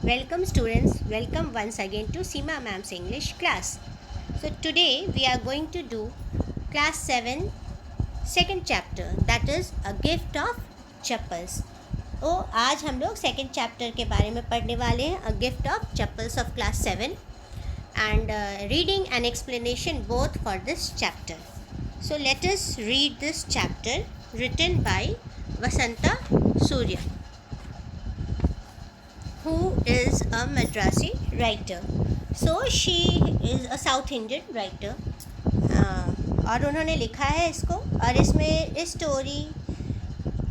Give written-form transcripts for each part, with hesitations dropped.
Welcome students, welcome once again to Seema Ma'am's English class. So today we are going to do class 7 second chapter, that is a gift of chappals. तो आज हम लोग second chapter के बारे में पढ़ने वाले हैं, a gift of chappals of class 7 and reading and explanation both for this chapter. So let us read this chapter written by Vasanta Surya, who is a Madrasi writer. So she is a South Indian writer. और उन्होंने लिखा है इसको, और इसमें इस story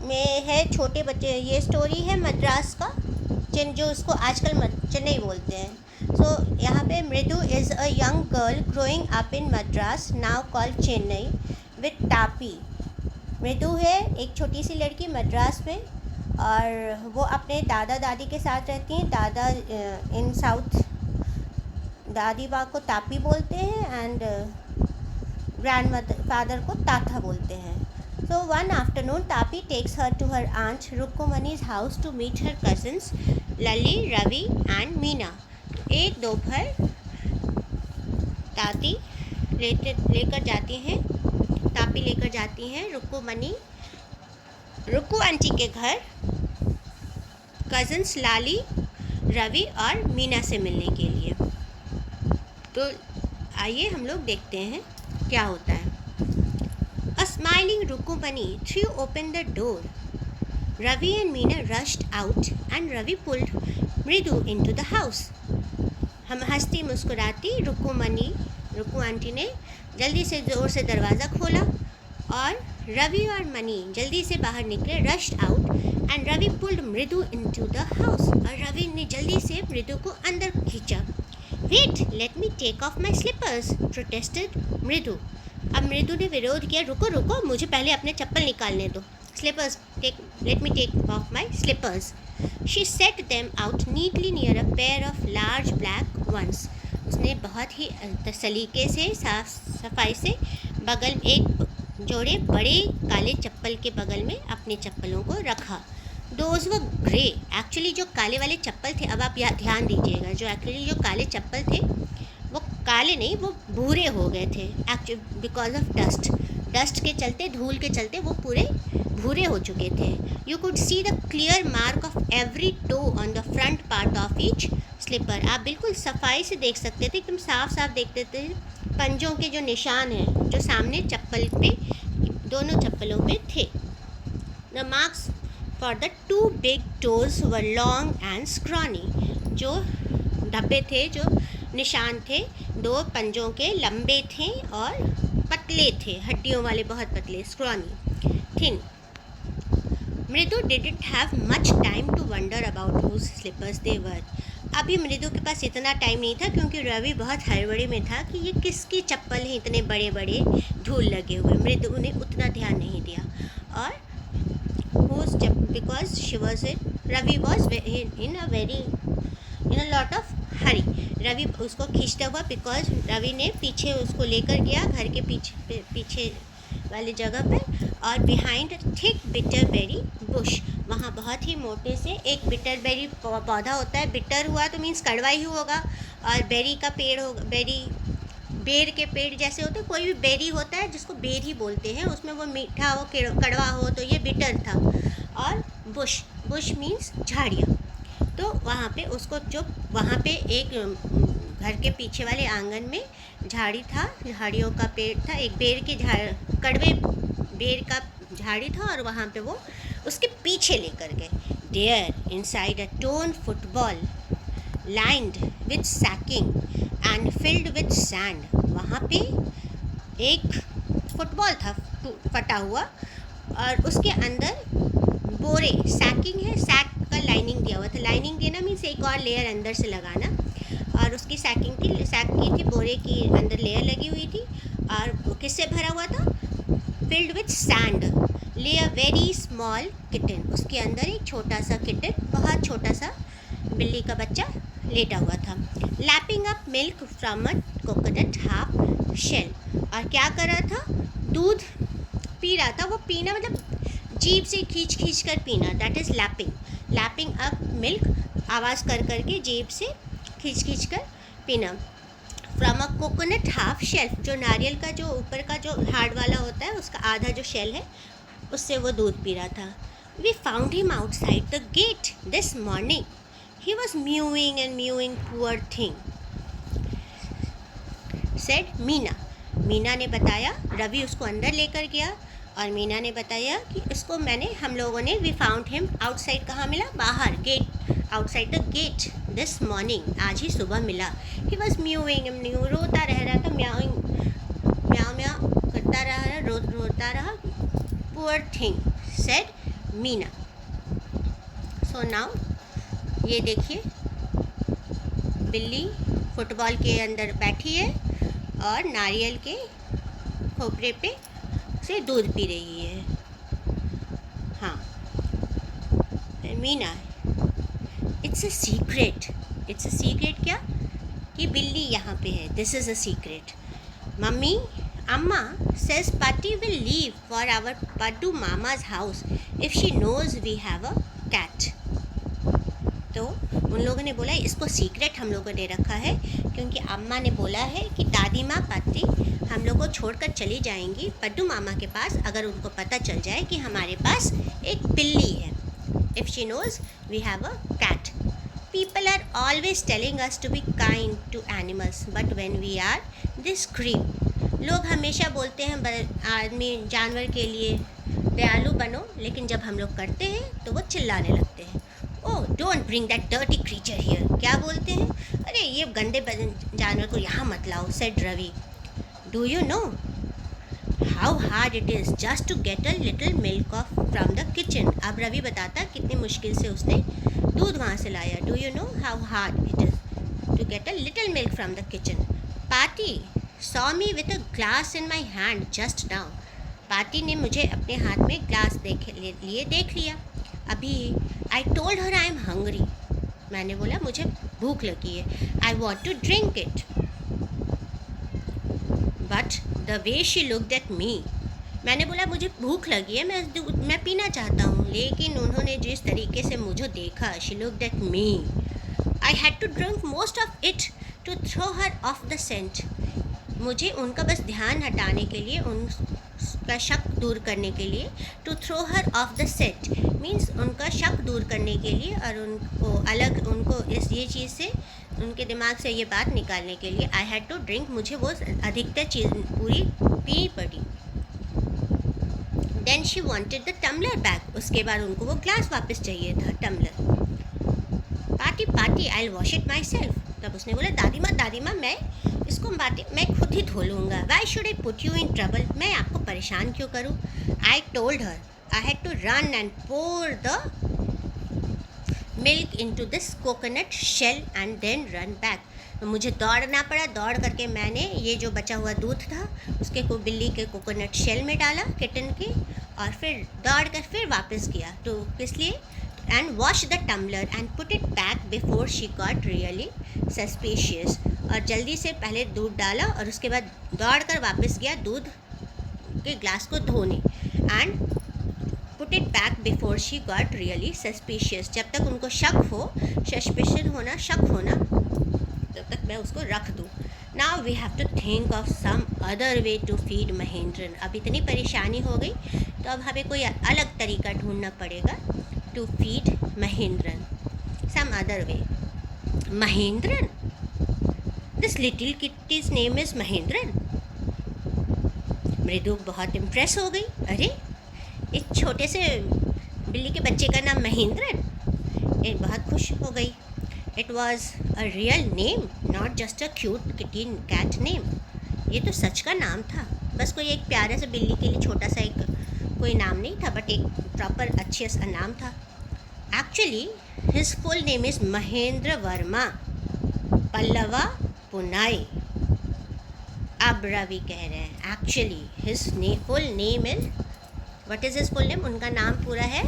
में है छोटे बच्चे. ये स्टोरी है मद्रास का, जो उसको आजकल चेन्नई बोलते हैं. सो यहाँ पे Mridu is a young girl growing up in Madras now called Chennai with Tapi. Mridu है एक छोटी सी लड़की मद्रास में, और वो अपने दादा दादी के साथ रहती हैं. दादा इन साउथ दादी माँ को तापी बोलते हैं एंड ग्रैंड फादर को ताथा बोलते हैं. So one afternoon, Tapi takes her to her aunt Rukumani's house to meet her cousins Lali, Ravi and Meena. एक दोपहर ताती लेकर जाती हैं, तापी लेकर जाती हैं रुक्कू आंटी के घर कज़न्स लाली, रवि और मीना से मिलने के लिए. तो आइए हम लोग देखते हैं क्या होता है. A smiling Rukumani threw open the door. Ravi and Meena rushed out and Ravi pulled Mridu into the house. हम हंसती मुस्कुराती रुक्कू आंटी ने जल्दी से ज़ोर से दरवाज़ा खोला और रवि और मनी जल्दी से बाहर निकले. Rushed out and Ravi pulled Mridu into the house. और रवि ने जल्दी से मृदु को अंदर खींचा. Wait, let me take off my slippers, protested Mridu. अब मृदु ने विरोध किया. रुको, मुझे पहले अपने चप्पल निकालने दो. Slippers, let me take off my slippers. She set them out neatly near a pair of large black ones. उसने बहुत ही सलीके से साफ सफाई से बगल एक जोड़े बड़े काले चप्पल के बगल में अपने चप्पलों को रखा. दोज वो ग्रे, एक्चुअली जो काले वाले चप्पल थे, अब आप यहाँ ध्यान दीजिएगा, जो एक्चुअली जो काले चप्पल थे वो काले नहीं, वो भूरे हो गए थे एक्चुअली बिकॉज ऑफ डस्ट के चलते, धूल के चलते वो पूरे भूरे हो चुके थे. You could see the clear mark of every toe on the front part of each slipper. आप बिल्कुल सफाई से देख सकते थे, एकदम साफ देखते थे पंजों के जो निशान हैं जो सामने चप्पल पे, दोनों चप्पलों पे थे. The marks for the two big toes were long and scrawny. जो धब्बे थे, जो निशान थे, दो पंजों के लंबे थे और पतले थे, हड्डियों वाले बहुत पतले, scrawny, thin. Mridu didn't have much time to wonder about whose slippers they were. अभी मृदु के पास इतना टाइम नहीं था क्योंकि रवि बहुत हड़बड़ी में था कि ये किसकी चप्पल हैं इतने बड़े बड़े धूल लगे हुए. मृदु ने उतना ध्यान नहीं दिया. और because she was Ravi was in a lot of hurry. Ravi उसको खींचता हुआ, बिकॉज रवि ने पीछे उसको लेकर गया घर के पीछे वाली जगह पर, और behind thick bitter berry bush. वहाँ बहुत ही मोटे से एक बिटर बेरी पौधा होता है. बिटर हुआ तो मीन्स कड़वा ही होगा, और बेरी का पेड़ होगा, बेर के पेड़ जैसे होते हैं, कोई भी बेरी होता है जिसको बेर ही बोलते हैं, उसमें वो मीठा हो, कड़वा हो, तो ये बिटर था. और बुश मीन्स झाड़ियाँ. तो वहाँ पे उसको, जो वहाँ पे एक घर के पीछे वाले आंगन में झाड़ी था, झाड़ियों का पेड़ था, एक कड़वे बेर का झाड़ी था, और वहाँ पे वो उसके पीछे लेकर गए. There inside a torn football lined with sacking and filled with sand. वहाँ पे एक फुटबॉल था फटा हुआ, और उसके अंदर बोरे, सैकिंग है, सैक का लाइनिंग दिया हुआ था. लाइनिंग देना मीन्स एक और लेयर अंदर से लगाना, और उसकी सैक की थी, बोरे की अंदर लेयर लगी हुई थी. और वो किससे भरा हुआ था? Field with sand. ले अ वेरी स्मॉल किटन. उसके अंदर एक छोटा सा किटन, बहुत छोटा सा बिल्ली का बच्चा लेटा हुआ था. Lapping up milk from a coconut half shell. और क्या कर रहा था? दूध पी रहा था. वो पीना मतलब जीभ से खींच कर पीना, that is lapping. Lapping up milk आवाज़ कर करके जेब से खींच कर पीना। From a coconut half shelf, जो नारियल का जो ऊपर का जो हार्ड वाला होता है उसका आधा जो शेल है उससे वो दूध पी रहा था। We found him outside the gate this morning, he was mewing and mewing, poor thing, said Meena. Meena ने बताया, रवि उसको अंदर लेकर गया और मीना ने बताया कि इसको हम लोगों ने वी फाउंड हिम आउटसाइड, कहाँ मिला, बाहर, gate, outside the gate this morning, आज ही सुबह मिला। ही वॉज म्यूइंग, रोता रह रहा था, म्याउइंग, म्याऊ म्याऊ करता रहा, रोता रहा, poor thing, said Meena. So now ये देखिए, बिल्ली फुटबॉल के अंदर बैठी है और नारियल के खोपरे पे से दूध पी रही है। हाँ, Meena, it's a secret, it's a secret, क्या, कि बिल्ली यहाँ पे है, this is a secret. Mummy, Amma says Paati will leave for our Paddu Mama's house if she knows we have a cat. तो उन लोगों ने बोला इसको सीक्रेट हम लोगों ने रखा है क्योंकि अम्मा ने बोला है कि दादी माँ पार्टी हम लोग को छोड़कर चली जाएंगी पड्डू मामा के पास अगर उनको पता चल जाए कि हमारे पास एक बिल्ली है। If she knows we have a cat. People are always telling us to be kind to animals but when we are they scream. लोग हमेशा बोलते हैं आदमी जानवर के लिए दयालु बनो, लेकिन जब हम लोग करते हैं तो वो चिल्लाने लगते हैं। Oh don't bring that dirty creature here, क्या बोलते हैं, अरे ये गंदे जानवर को यहाँ मत लाओ, said Ravi. Do you know how hard it is just to get a little milk off from the kitchen. अब रवि बताता कितनी मुश्किल से उसने दूध वहाँ से लाया। Do you know how hard it is to get a little milk from the kitchen. Paati saw me with a glass in my hand just now. Paati ने मुझे अपने हाथ में ग्लास देख लिया अभी। I told her I am hungry, मैंने बोला मुझे भूख लगी है। I want to drink it but the way she looked at me, मैंने बोला मुझे भूख लगी है, मैं पीना चाहता हूँ, लेकिन उन्होंने जिस तरीके से मुझे देखा, she looked at me, I had to drink most of it to throw her off the scent. मुझे उनका बस ध्यान हटाने के लिए, उनका शक दूर करने के लिए, to throw her off the scent means उनका शक दूर करने के लिए और उनको ये चीज़ से, उनके दिमाग से ये बात निकालने के लिए आई हैड टू ड्रिंक, मुझे वो अधिकतर चीज़ पूरी पीनी पड़ी। Then she wanted the tumbler back, उसके बाद उनको वो ग्लास वापस चाहिए था, tumbler. Paati I will wash it myself, तब उसने बोला दादी माँ मैं इसको मैं खुद ही धो लूँगा। Why should I put you in trouble, मैं आपको परेशान क्यों करूँ। I told her I had to run and pour the milk into this coconut shell and then run back. मुझे दौड़ना पड़ा, दौड़ करके मैंने ये जो बचा हुआ दूध था उसके को बिल्ली के कोकोनट शेल में डाला, किटन के, और फिर दौड़ कर फिर वापस गया। तो किस लिए, and wash the tumbler and put it back before she got really suspicious, और जल्दी से पहले दूध डाला और उसके बाद दौड़ कर वापस गया दूध के ग्लास को धोने, and put it back before she got really suspicious, जब तक उनको शक हो, सस्पिशन होना, शक होना, तब तक मैं उसको रख दूँ। Now we have to think of some other way to feed Mahendran. अब इतनी परेशानी हो गई तो अब हमें कोई अलग तरीका ढूंढना पड़ेगा to feed Mahendran, some other way. Mahendran, this little kitty's name is Mahendran. Mridu बहुत इम्प्रेस हो गई, अरे एक छोटे से बिल्ली के बच्चे का नाम महेंद्रन, ये बहुत खुश हो गई। It was a real name, not just a cute kitty cat name, ये तो सच का नाम था, बस कोई एक प्यारे से बिल्ली के लिए छोटा सा एक कोई नाम नहीं था, बट एक प्रॉपर अच्छे सा नाम था। Actually his full name is Mahendra Varma Pallava Punai. अब रवि कह रहे हैं actually his full name is, what is his full name, उनका नाम पूरा है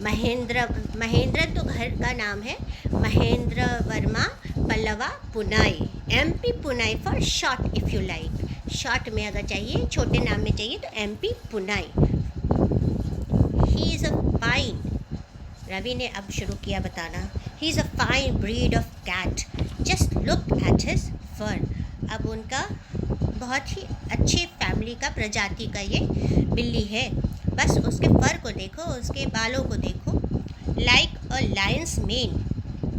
महेंद्र तो घर का नाम है, Mahendra Varma Pallava Punai, MP Punai for short if you like, short में अगर चाहिए, छोटे नाम में चाहिए तो MP Punai. He is a fine Ravi ने अब शुरू किया बताना। He is a fine breed of cat, just look at his fur. अब उनका बहुत ही अच्छी फैमिली का प्रजाति का ये बिल्ली है, बस उसके फर को देखो, उसके बालों को देखो। लाइक अ लायंस मेन,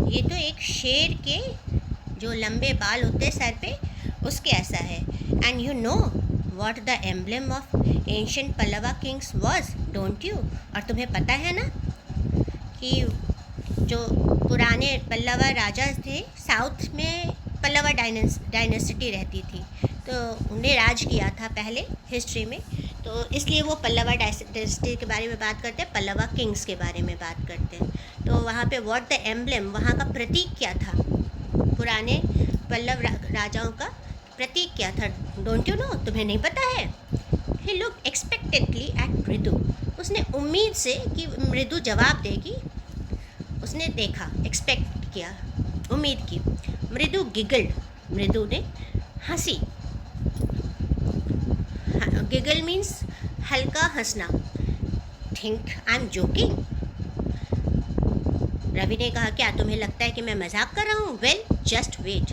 ये तो एक शेर के जो लंबे बाल होते हैं सर पे, उसके ऐसा है। And you know what the emblem of ancient Pallava Kings was, don't you? और तुम्हें पता है ना कि जो पुराने पल्लवा राजा थे, साउथ में पल्लवा डायनेसिटी रहती थी, तो उन्हें राज किया था पहले हिस्ट्री में, तो इसलिए वो पल्लवा डायनेसिटी के बारे में बात करते हैं, पल्लवा किंग्स के बारे में बात करते हैं। तो वहाँ पे व्हाट द एम्बलम, वहाँ का प्रतीक क्या था, पुराने पल्लव राजाओं का प्रतीक क्या था? डोंट यू नो, तुम्हें नहीं पता है? ही लुक एक्सपेक्टेडली एट मृदु, उसने उम्मीद से कि मृदु जवाब देगी उसने देखा, एक्सपेक्ट किया, उम्मीद की। मृदु गिगल्ड, मृदु ने हंसी। गिगल मीन्स हल्का हंसना। Think I am joking, Ravi ने कहा क्या तुम्हें लगता है कि मैं मजाक कर रहा हूँ? वेल जस्ट वेट,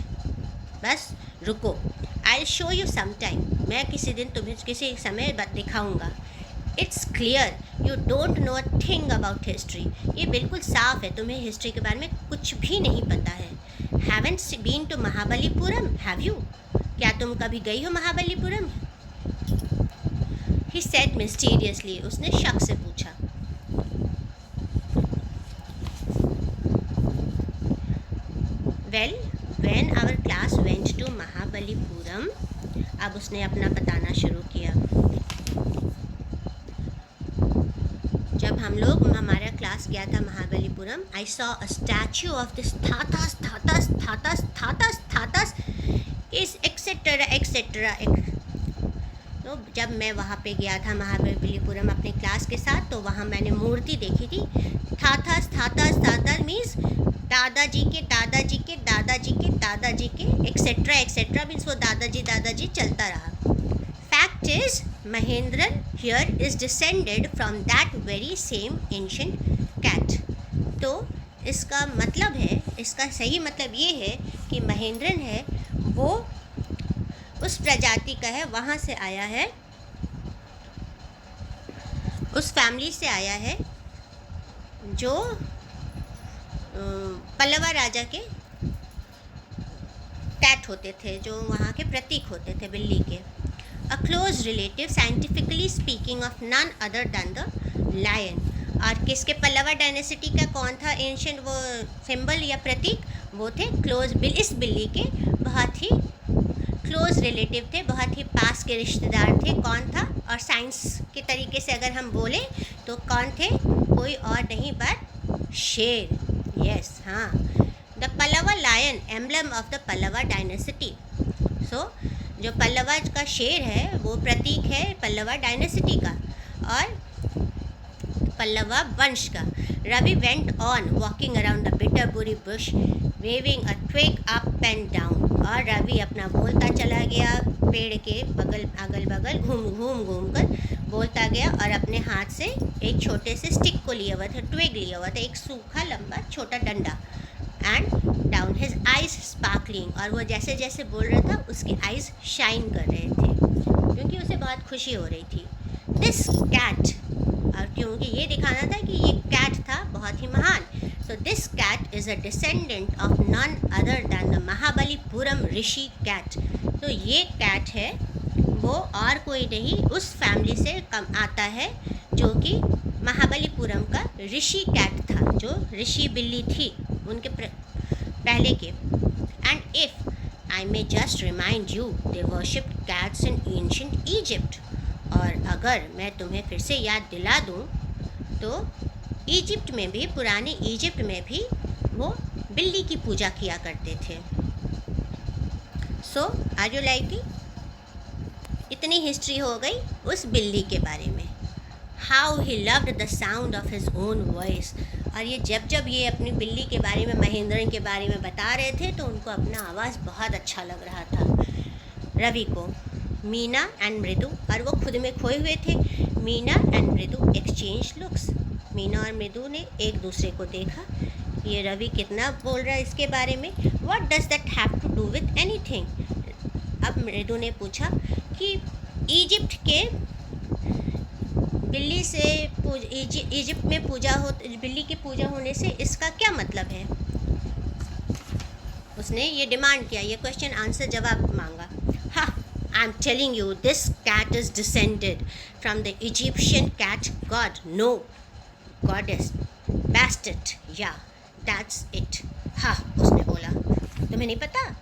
बस रुको, I show you some time, मैं किसी दिन तुम्हें किसी समय दिखाऊंगा। It's clear you don't know a thing about history, ये बिल्कुल साफ है तुम्हें हिस्ट्री के बारे में कुछ भी नहीं पता है। Haven't been to Mahabalipuram, have you? क्या तुम कभी गई हो महाबलीपुरम? ही सेड मिस्टीरियसली, उसने शक से पूछा। Well when our class went to Mahabalipuram, अब उसने अपना बताना शुरू किया। जब हम लोग हमारा क्लास गया था Mahabalipuram, I saw a statue of this थाथास थाथास थाथास थाथास थाथास इस एक्सेट्रा एक्सेट्रा। तो जब मैं वहाँ पे गया था महाबलीपुरम अपने क्लास के साथ, तो वहाँ मैंने मूर्ति देखी थी। थाथास थाथास थाथास मीन्स दादाजी के दादाजी के दादाजी के दादाजी के एक्सेट्रा एक्सेट्रा मीन्स वो दादाजी चलता रहा। Fact is Mahendran here is descended from that very same ancient cat. तो इसका मतलब है, इसका सही मतलब ये है कि महेंद्रन है वो उस प्रजाति का है, वहाँ से आया है, उस फैमिली से आया है जो पल्लवा राजा के कैट होते थे, जो वहाँ के प्रतीक होते थे बिल्ली के। A close relative scientifically speaking of none other than the lion. और किसके, पल्लवा डायनेसिटी का कौन था एंशिएंट वो सिंबल या प्रतीक? वो थे क्लोज इस बिल्ली के बहुत ही क्लोज रिलेटिव थे, बहुत ही पास के रिश्तेदार थे। कौन था? और साइंस के तरीके से अगर हम बोलें तो कौन थे? कोई और नहीं बट शेर। यस, हाँ, the Pallava lion emblem of the Pallava dynasty. So जो पल्लवा का शेर है वो प्रतीक है पल्लवा डायनेसिटी का और पल्लवा वंश का। Ravi went on walking around the bitterberry bush waving a twig up and down. और रवि अपना बोलता चला गया, पेड़ के अगल बगल घूम कर बोलता गया और अपने हाथ से एक छोटे से स्टिक को लिया हुआ था, ट्विग लिया हुआ था, एक सूखा लंबा छोटा डंडा। And down his eyes sparkling, और वो जैसे जैसे बोल रहा था उसके आइज शाइन कर रहे थे क्योंकि उसे बहुत खुशी हो रही थी। दिस कैट, और क्योंकि ये दिखाना था कि ये कैट था बहुत ही महान। So this cat is a descendant of none other than the Mahabalipuram Rishi cat. तो ये कैट है वो और कोई नहीं उस फैमिली से कम आता है जो कि महाबलीपुरम का ऋषि कैट था, जो ऋषि बिल्ली थी उनके पहले के। And if I may just remind you, they worshipped cats in ancient Egypt. और अगर मैं तुम्हें फिर से याद दिला दूं तो इजिप्ट में भी, पुराने इजिप्ट में भी वो बिल्ली की पूजा किया करते थे। सो आर यू लाइक इट? इतनी हिस्ट्री हो गई उस बिल्ली के बारे में। How he loved the sound of his own voice. और ये जब ये अपनी बिल्ली के बारे में, महेंद्रन के बारे में बता रहे थे तो उनको अपना आवाज़ बहुत अच्छा लग रहा था रवि को। मीना एंड मृदु, और वो खुद में खोए हुए थे। मीना एंड मृदु एक्सचेंज लुक्स, मीना और मृदु ने एक दूसरे को देखा। ये रवि कितना बोल रहा है इसके बारे में। What does that have to do with anything? अब मृदु ने पूछा कि इजिप्ट के बिल्ली से इजिप्ट में बिल्ली की पूजा होने से इसका क्या मतलब है। उसने ये डिमांड किया, ये क्वेश्चन आंसर जवाब मांगा। हाँ, I am telling you this cat is descended from the Egyptian cat god, no goddess, Bastet, yeah that's it. हाँ, उसने बोला, तुम्हें नहीं पता?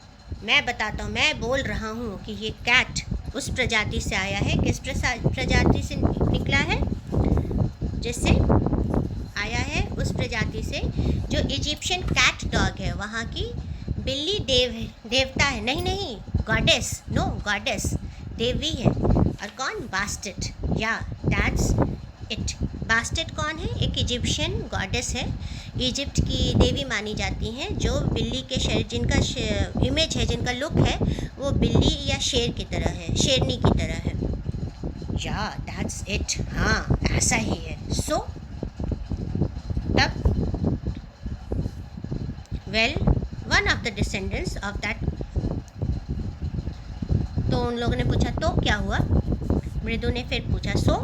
मैं बताता हूँ, मैं बोल रहा हूँ कि ये कैट उस प्रजाति से आया है। किस प्रजाति से निकला है? जिससे आया है उस प्रजाति से जो इजिप्शियन कैट डॉग है, वहाँ की बिल्ली देवता है। नहीं, गॉडेस, नो गॉडेस, देवी है। और कौन? Bastard, yeah that's it. Bastard कौन है? एक इजिप्शियन गॉडेस है, इजिप्ट की देवी मानी जाती हैं, जो बिल्ली के शरीर, जिनका इमेज है, जिनका लुक है, वो बिल्ली या शेर की तरह है, शेरनी की तरह है। या दैट्स इट, हाँ ऐसा ही है। सो तब well one of the descendants of that, तो उन लोगों ने पूछा तो क्या हुआ? मृदु ने फिर पूछा सो,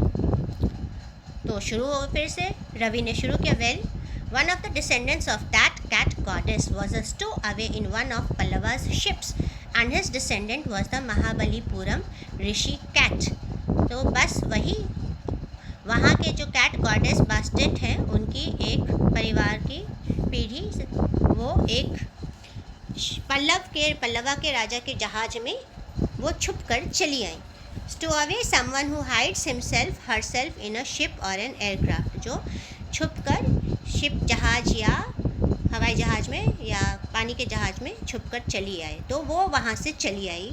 तो शुरू हो फिर से। रवि ने शुरू किया, well one of the descendants of that cat goddess was a stowaway in one of Pallava's ships and his descendant was the Mahabalipuram Rishi cat। तो बस वही वहाँ के जो कैट गॉडेस बास्टेट हैं, उनकी एक परिवार की पीढ़ी, वो एक पल्लवा के राजा के जहाज में वो छुप कर चली आई। Stowaway someone who hides himself herself in a ship or an aircraft, जो छुप कर शिप, जहाज या हवाई जहाज में या पानी के जहाज में छुपकर चली आई। तो वो वहाँ से चली आई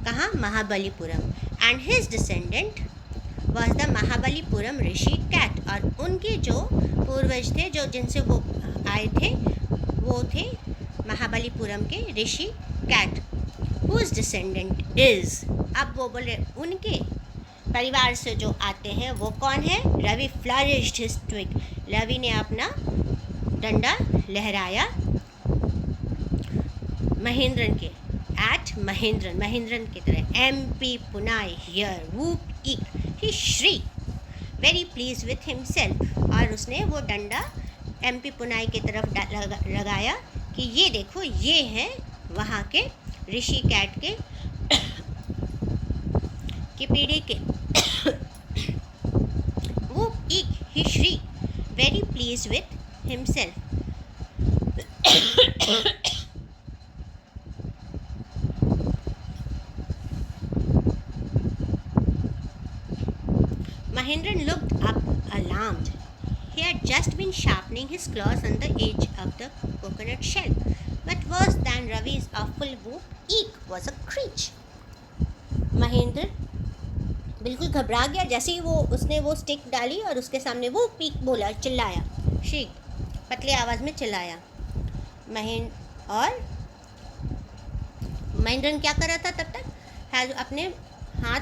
कहाँ? Mahabalipuram. And his descendant was the Mahabalipuram Rishi cat, और उनके जो पूर्वज थे, जो जिनसे वो आए थे, वो थे महाबलीपुरम के ऋषि कैट। हुज डिसेंडेंट इज, अब वो बोले उनके परिवार से जो आते हैं वो कौन है? Ravi flourished his twig, Ravi ने अपना डंडा लहराया महेंद्रन के, एट महेंद्रन की तरह। MP पुनाई हियर, वूप ईक, ही श्री वेरी प्लीज विथ हिमसेल्फ, और उसने वो डंडा MP पुनाई की तरफ लगाया कि ये देखो, ये हैं वहाँ के ऋषि कैट के की पीढ़ी के। वो ईक, ही श्री very pleased with himself. Mahendran looked up alarmed. He had just been sharpening his claws on the edge of the coconut shell. But worse than Ravi's awful whoop, eek was a screech. Mahendra बिल्कुल घबरा गया जैसे ही उसने वो stick डाली और उसके सामने वो पीक बोला, चिल्लाया, शीख पतली आवाज़ में चिल्लाया। महेंद्र क्या कर रहा था तब तक? है अपने हाथ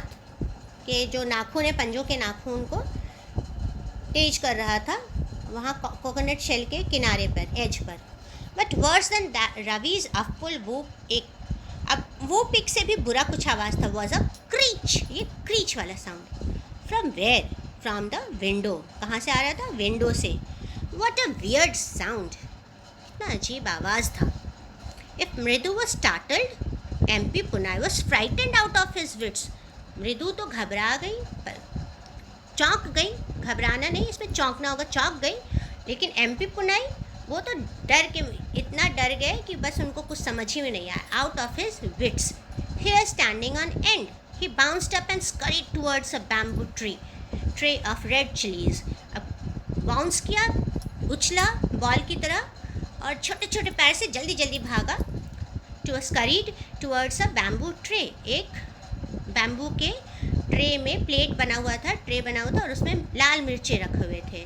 के जो नाखून है, पंजों के नाखून को तेज कर रहा था वहाँ कोकोनट शेल के किनारे पर, एज पर। But worse then Ravi's awful whoop, एक अब वो पिक से भी बुरा कुछ आवाज़ था, वॉज अ क्रीच, ये क्रीच वाला sound. From where? From the window. कहाँ से आ रहा था? विंडो से। व्हाट अ वियर्ड साउंड, कितना अजीब आवाज़ था। If Mridu was startled, MP Poonai was frightened out of his wits. Mridu तो घबरा गई, चौंक गई, घबराना नहीं, इसमें चौंकना होगा, चौंक गई। लेकिन MP पुनाई वो तो डर के इतना डर गए कि बस उनको कुछ समझ ही में नहीं आया। Out of his wits, hair standing on end, he bounced up and scurried towards a bamboo tray of red chillies. अब बाउंस किया, उछला बॉल की तरह और छोटे छोटे पैर से जल्दी जल्दी भागा। To scurried towards a bamboo tray, एक बैम्बू के ट्रे में प्लेट बना हुआ था, ट्रे बना हुआ था और उसमें लाल मिर्चे रखे हुए थे।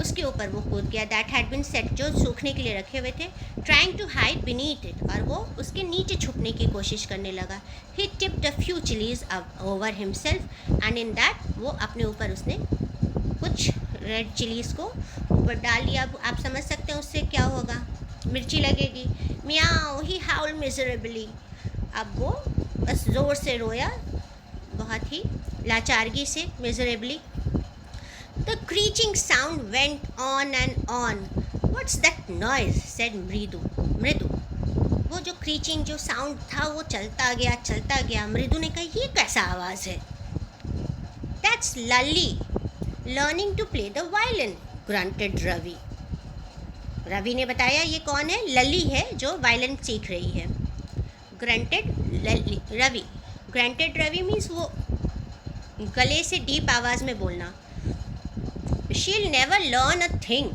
उसके ऊपर वो कूद गया, दैट हैड बीन सेट, जो सूखने के लिए रखे हुए थे। Trying to hide beneath it, और वो उसके नीचे छुपने की कोशिश करने लगा। He tipped a few chillies over himself and in that, वो अपने ऊपर उसने कुछ रेड चिलीज़ को ऊपर डाल लिया। अब आप समझ सकते हैं उससे क्या होगा, मिर्ची लगेगी। मियाओ ही हाउल मिजरेबली। अब वो बस ज़ोर से रोया, बहुत ही लाचारगी से, miserably. The creaking sound went on and on. What's that noise, said Mridu. वो जो क्रीचिंग जो साउंड था वो चलता गया। मृदु ने कहा, ये कैसा आवाज़ है? That's Lalli learning to play the violin, grunted Ravi. Ravi ने बताया, ये कौन है? लली है जो वायलिन सीख रही है। Grunted Ravi. Grunted Ravi means वो गले से डीप आवाज़ में बोलना। She'll never learn a thing.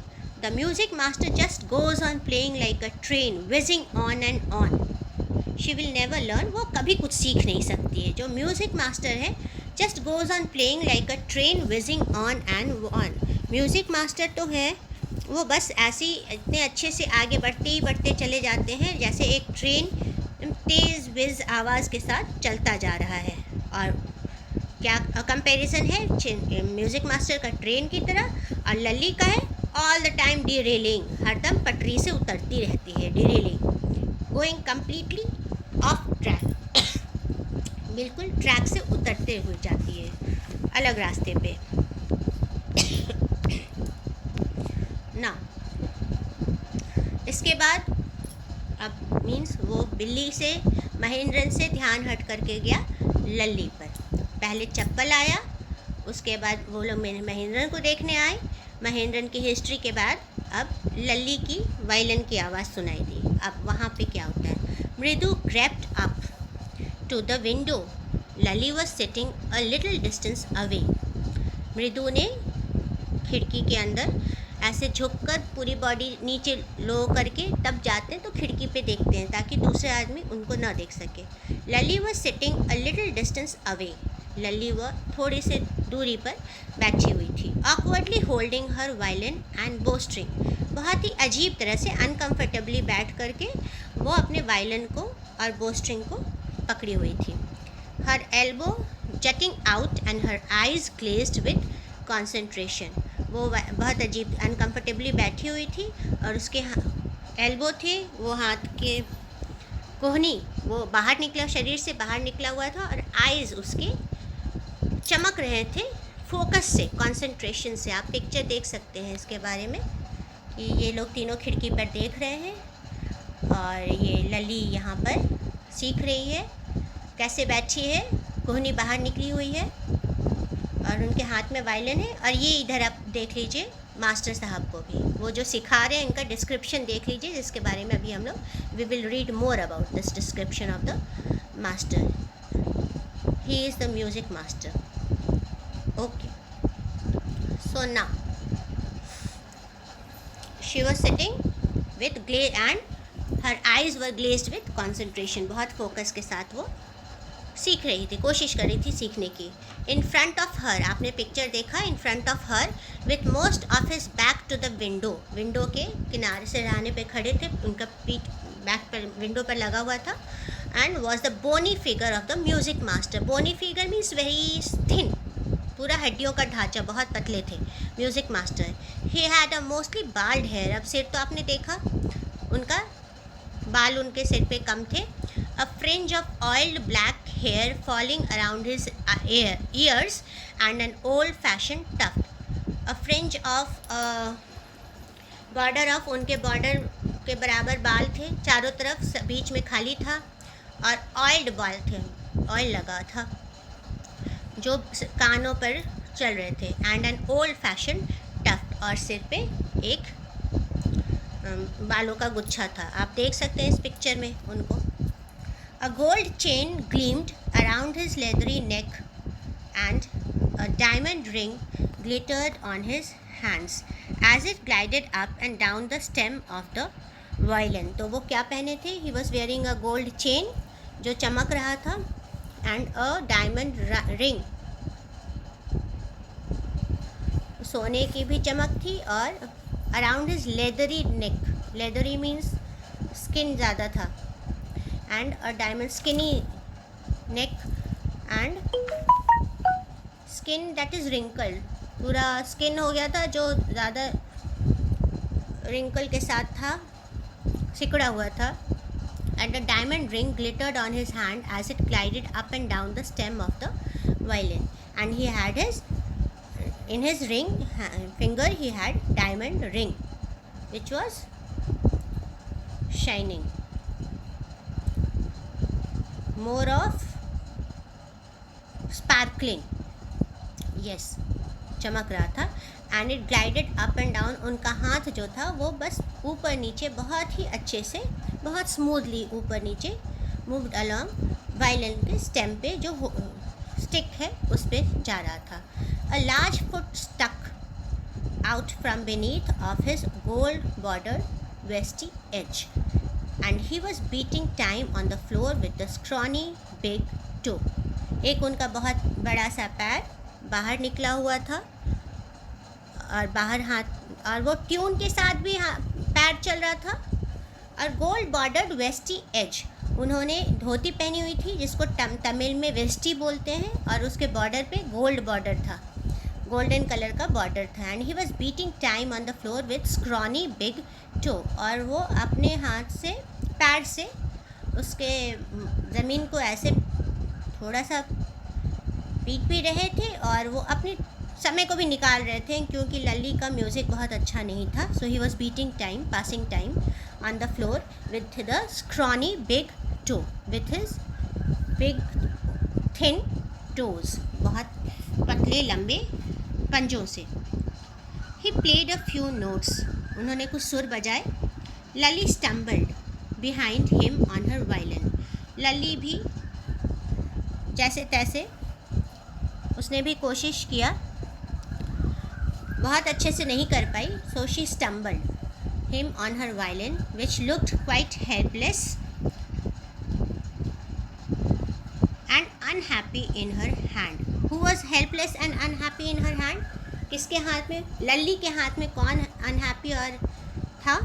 The music master just goes on playing like a train, whizzing on and on. She will never learn. वो कभी कुछ सीख नहीं सकती है। जो म्यूज़िक मास्टर है, just goes on playing like a train, whizzing on and on. Music master तो है, वो बस ऐसे ही इतने अच्छे से आगे बढ़ते चले जाते हैं जैसे एक ट्रेन तेज़ विज़ आवाज़ के साथ चलता जा रहा है। और क्या कंपैरिजन है म्यूज़िक मास्टर का ट्रेन की तरह, और लली का है ऑल द टाइम डिरेलिंग, हरदम पटरी से उतरती रहती है, derailing, going completely of track, बिल्कुल ट्रैक से उतरते हुए जाती है, अलग रास्ते पे। ना इसके बाद अब मीन्स वो बिल्ली से महेंद्रन से ध्यान हट करके गया लल्ली पर। पहले चप्पल आया, उसके बाद वो लोग महेंद्रन को देखने आए। महेंद्रन की हिस्ट्री के बाद अब लल्ली की वायलिन की आवाज़ सुनाई दी। अब वहाँ पे क्या होता है? मृदु crept up to the window. Lally was sitting a little distance away. मृदु ने खिड़की के अंदर ऐसे झुककर पूरी बॉडी नीचे लो करके तब जाते हैं, तो खिड़की पे देखते हैं ताकि दूसरे आदमी उनको ना देख सके। Lalli was sitting a little distance away. Lalli वह थोड़ी से दूरी पर बैठी हुई थी। Awkwardly holding her violin and bow string. बहुत ही अजीब तरह से अनकम्फर्टेबली बैठ करके वो अपने वायलिन को और बो स्ट्रिंग को पकड़ी हुई थी। Her elbow jutting out and her eyes glazed with concentration. वो बहुत अजीब अनकम्फर्टेबली बैठी हुई थी और उसके एल्बो थे, वो हाथ के कोहनी वो बाहर निकला, शरीर से बाहर निकला हुआ था, और आइज़ उसके चमक रहे थे फोकस से, कंसंट्रेशन से। आप पिक्चर देख सकते हैं इसके बारे में कि ये लोग तीनों खिड़की पर देख रहे हैं और ये लली यहाँ पर सीख रही है, कैसे बैठी है, कोहनी बाहर निकली हुई है और उनके हाथ में वायलिन है। और ये इधर आप देख लीजिए मास्टर साहब को भी, वो जो सिखा रहे हैं इनका डिस्क्रिप्शन देख लीजिए, जिसके बारे में अभी हम लोग we will read more about this description of the master. He is the music master. Okay, so now she was sitting with glaze and her eyes were glazed with concentration. बहुत focus के साथ वो सीख रही थी, कोशिश कर रही थी सीखने की। इन फ्रंट ऑफ हर, आपने पिक्चर देखा, in front of her with most of his back to the window. Window के किनारे से रहने पे खड़े थे, उनका पीठ बैक पर विंडो पर लगा हुआ था। And was the bony figure of the music master. Bony figure means very thin, पूरा हड्डियों का ढांचा, बहुत पतले थे music master. He had a mostly bald hair. अब सिर तो आपने देखा, उनका बाल उनके सिर पे कम थे। A fringe of oiled black hair falling around his ears and an old-fashioned tuft. A fringe of border of, उनके बॉर्डर के बराबर बाल थे चारों तरफ, बीच में खाली था, और ऑयल्ड बाल थे, ऑयल लगा था जो कानों पर चल रहे थे। And an old fashion tuft, और सिर पे एक बालों का गुच्छा था। आप देख सकते हैं इस पिक्चर में उनको। A gold chain gleamed around his leathery neck and a diamond ring glittered on his hands as it glided up and down the stem of the violin. तो वो क्या पहने थे? He was wearing a gold chain जो चमक रहा था, and a diamond ring, सोने की भी चमक थी, और around his leathery neck, leathery means skin ज़्यादा था, and a diamond skinny neck and skin that is wrinkled, पूरा स्किन हो गया था जो ज़्यादा रिंकल के साथ था, सिकुड़ा हुआ था, and a diamond ring glittered on his hand as it glided up and down the stem of the violin. And he had in his finger he had diamond ring, which was shining, more of sparkling, yes, चमक रहा था. And it glided up and down. उनका हाथ जो था वो बस ऊपर नीचे बहुत ही अच्छे से, बहुत स्मूथली ऊपर नीचे मूव्ड अलॉन्ग वायलिन के स्टेम पे जो स्टिक है उस पर जा रहा था. A large foot stuck out from beneath of his gold bordered vesty edge and he was beating time on the floor with the scrawny big toe. एक उनका बहुत बड़ा सा पैर बाहर निकला हुआ था और बाहर हाथ, और वो ट्यून के साथ भी पैर चल रहा था. और गोल्ड बॉर्डर्ड वेस्टी एज, उन्होंने धोती पहनी हुई थी जिसको तमिल में वेस्टी बोलते हैं, और उसके बॉर्डर पे गोल्ड बॉर्डर था, गोल्डन कलर का बॉर्डर था. And he was beating time on the floor with scrawny big to, और वो अपने हाथ से, पैर से उसके ज़मीन को ऐसे थोड़ा सा पीट भी रहे थे और वो अपने समय को भी निकाल रहे थे, क्योंकि लल्ली का म्यूज़िक बहुत अच्छा नहीं था. So he was beating time, passing time on the floor with the scrawny big toe, with his big thin toes, बहुत पतले लंबे पंजों से. He played a few notes, उन्होंने कुछ सुर बजाए. Lalli stumbled behind him on her violin, Lalli भी जैसे तैसे उसने भी कोशिश किया, बहुत अच्छे से नहीं कर पाई. So she stumbled him on her violin which looked quite helpless and unhappy in her hand. Who was helpless and unhappy in her hand? किसके हाथ में? लल्ली के हाथ में. कौन अनहैप्पी और था?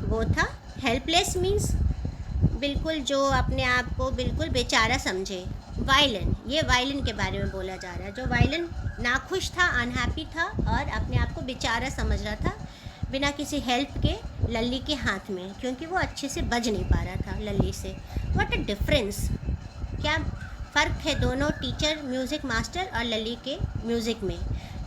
वो था हेल्पलेस, मीन्स बिल्कुल जो अपने आप को बिल्कुल बेचारा समझे. वायलिन, ये वायलिन के बारे में बोला जा रहा है. जो वायलिन नाखुश था, अनहैप्पी था और अपने आप को बेचारा समझ रहा था बिना किसी हेल्प के लल्ली के हाथ में, क्योंकि वो अच्छे से बज नहीं पा रहा था लल्ली से. व्हाट अ डिफरेंस, क्या फ़र्क है दोनों टीचर, म्यूज़िक मास्टर और लल्ली के म्यूज़िक में.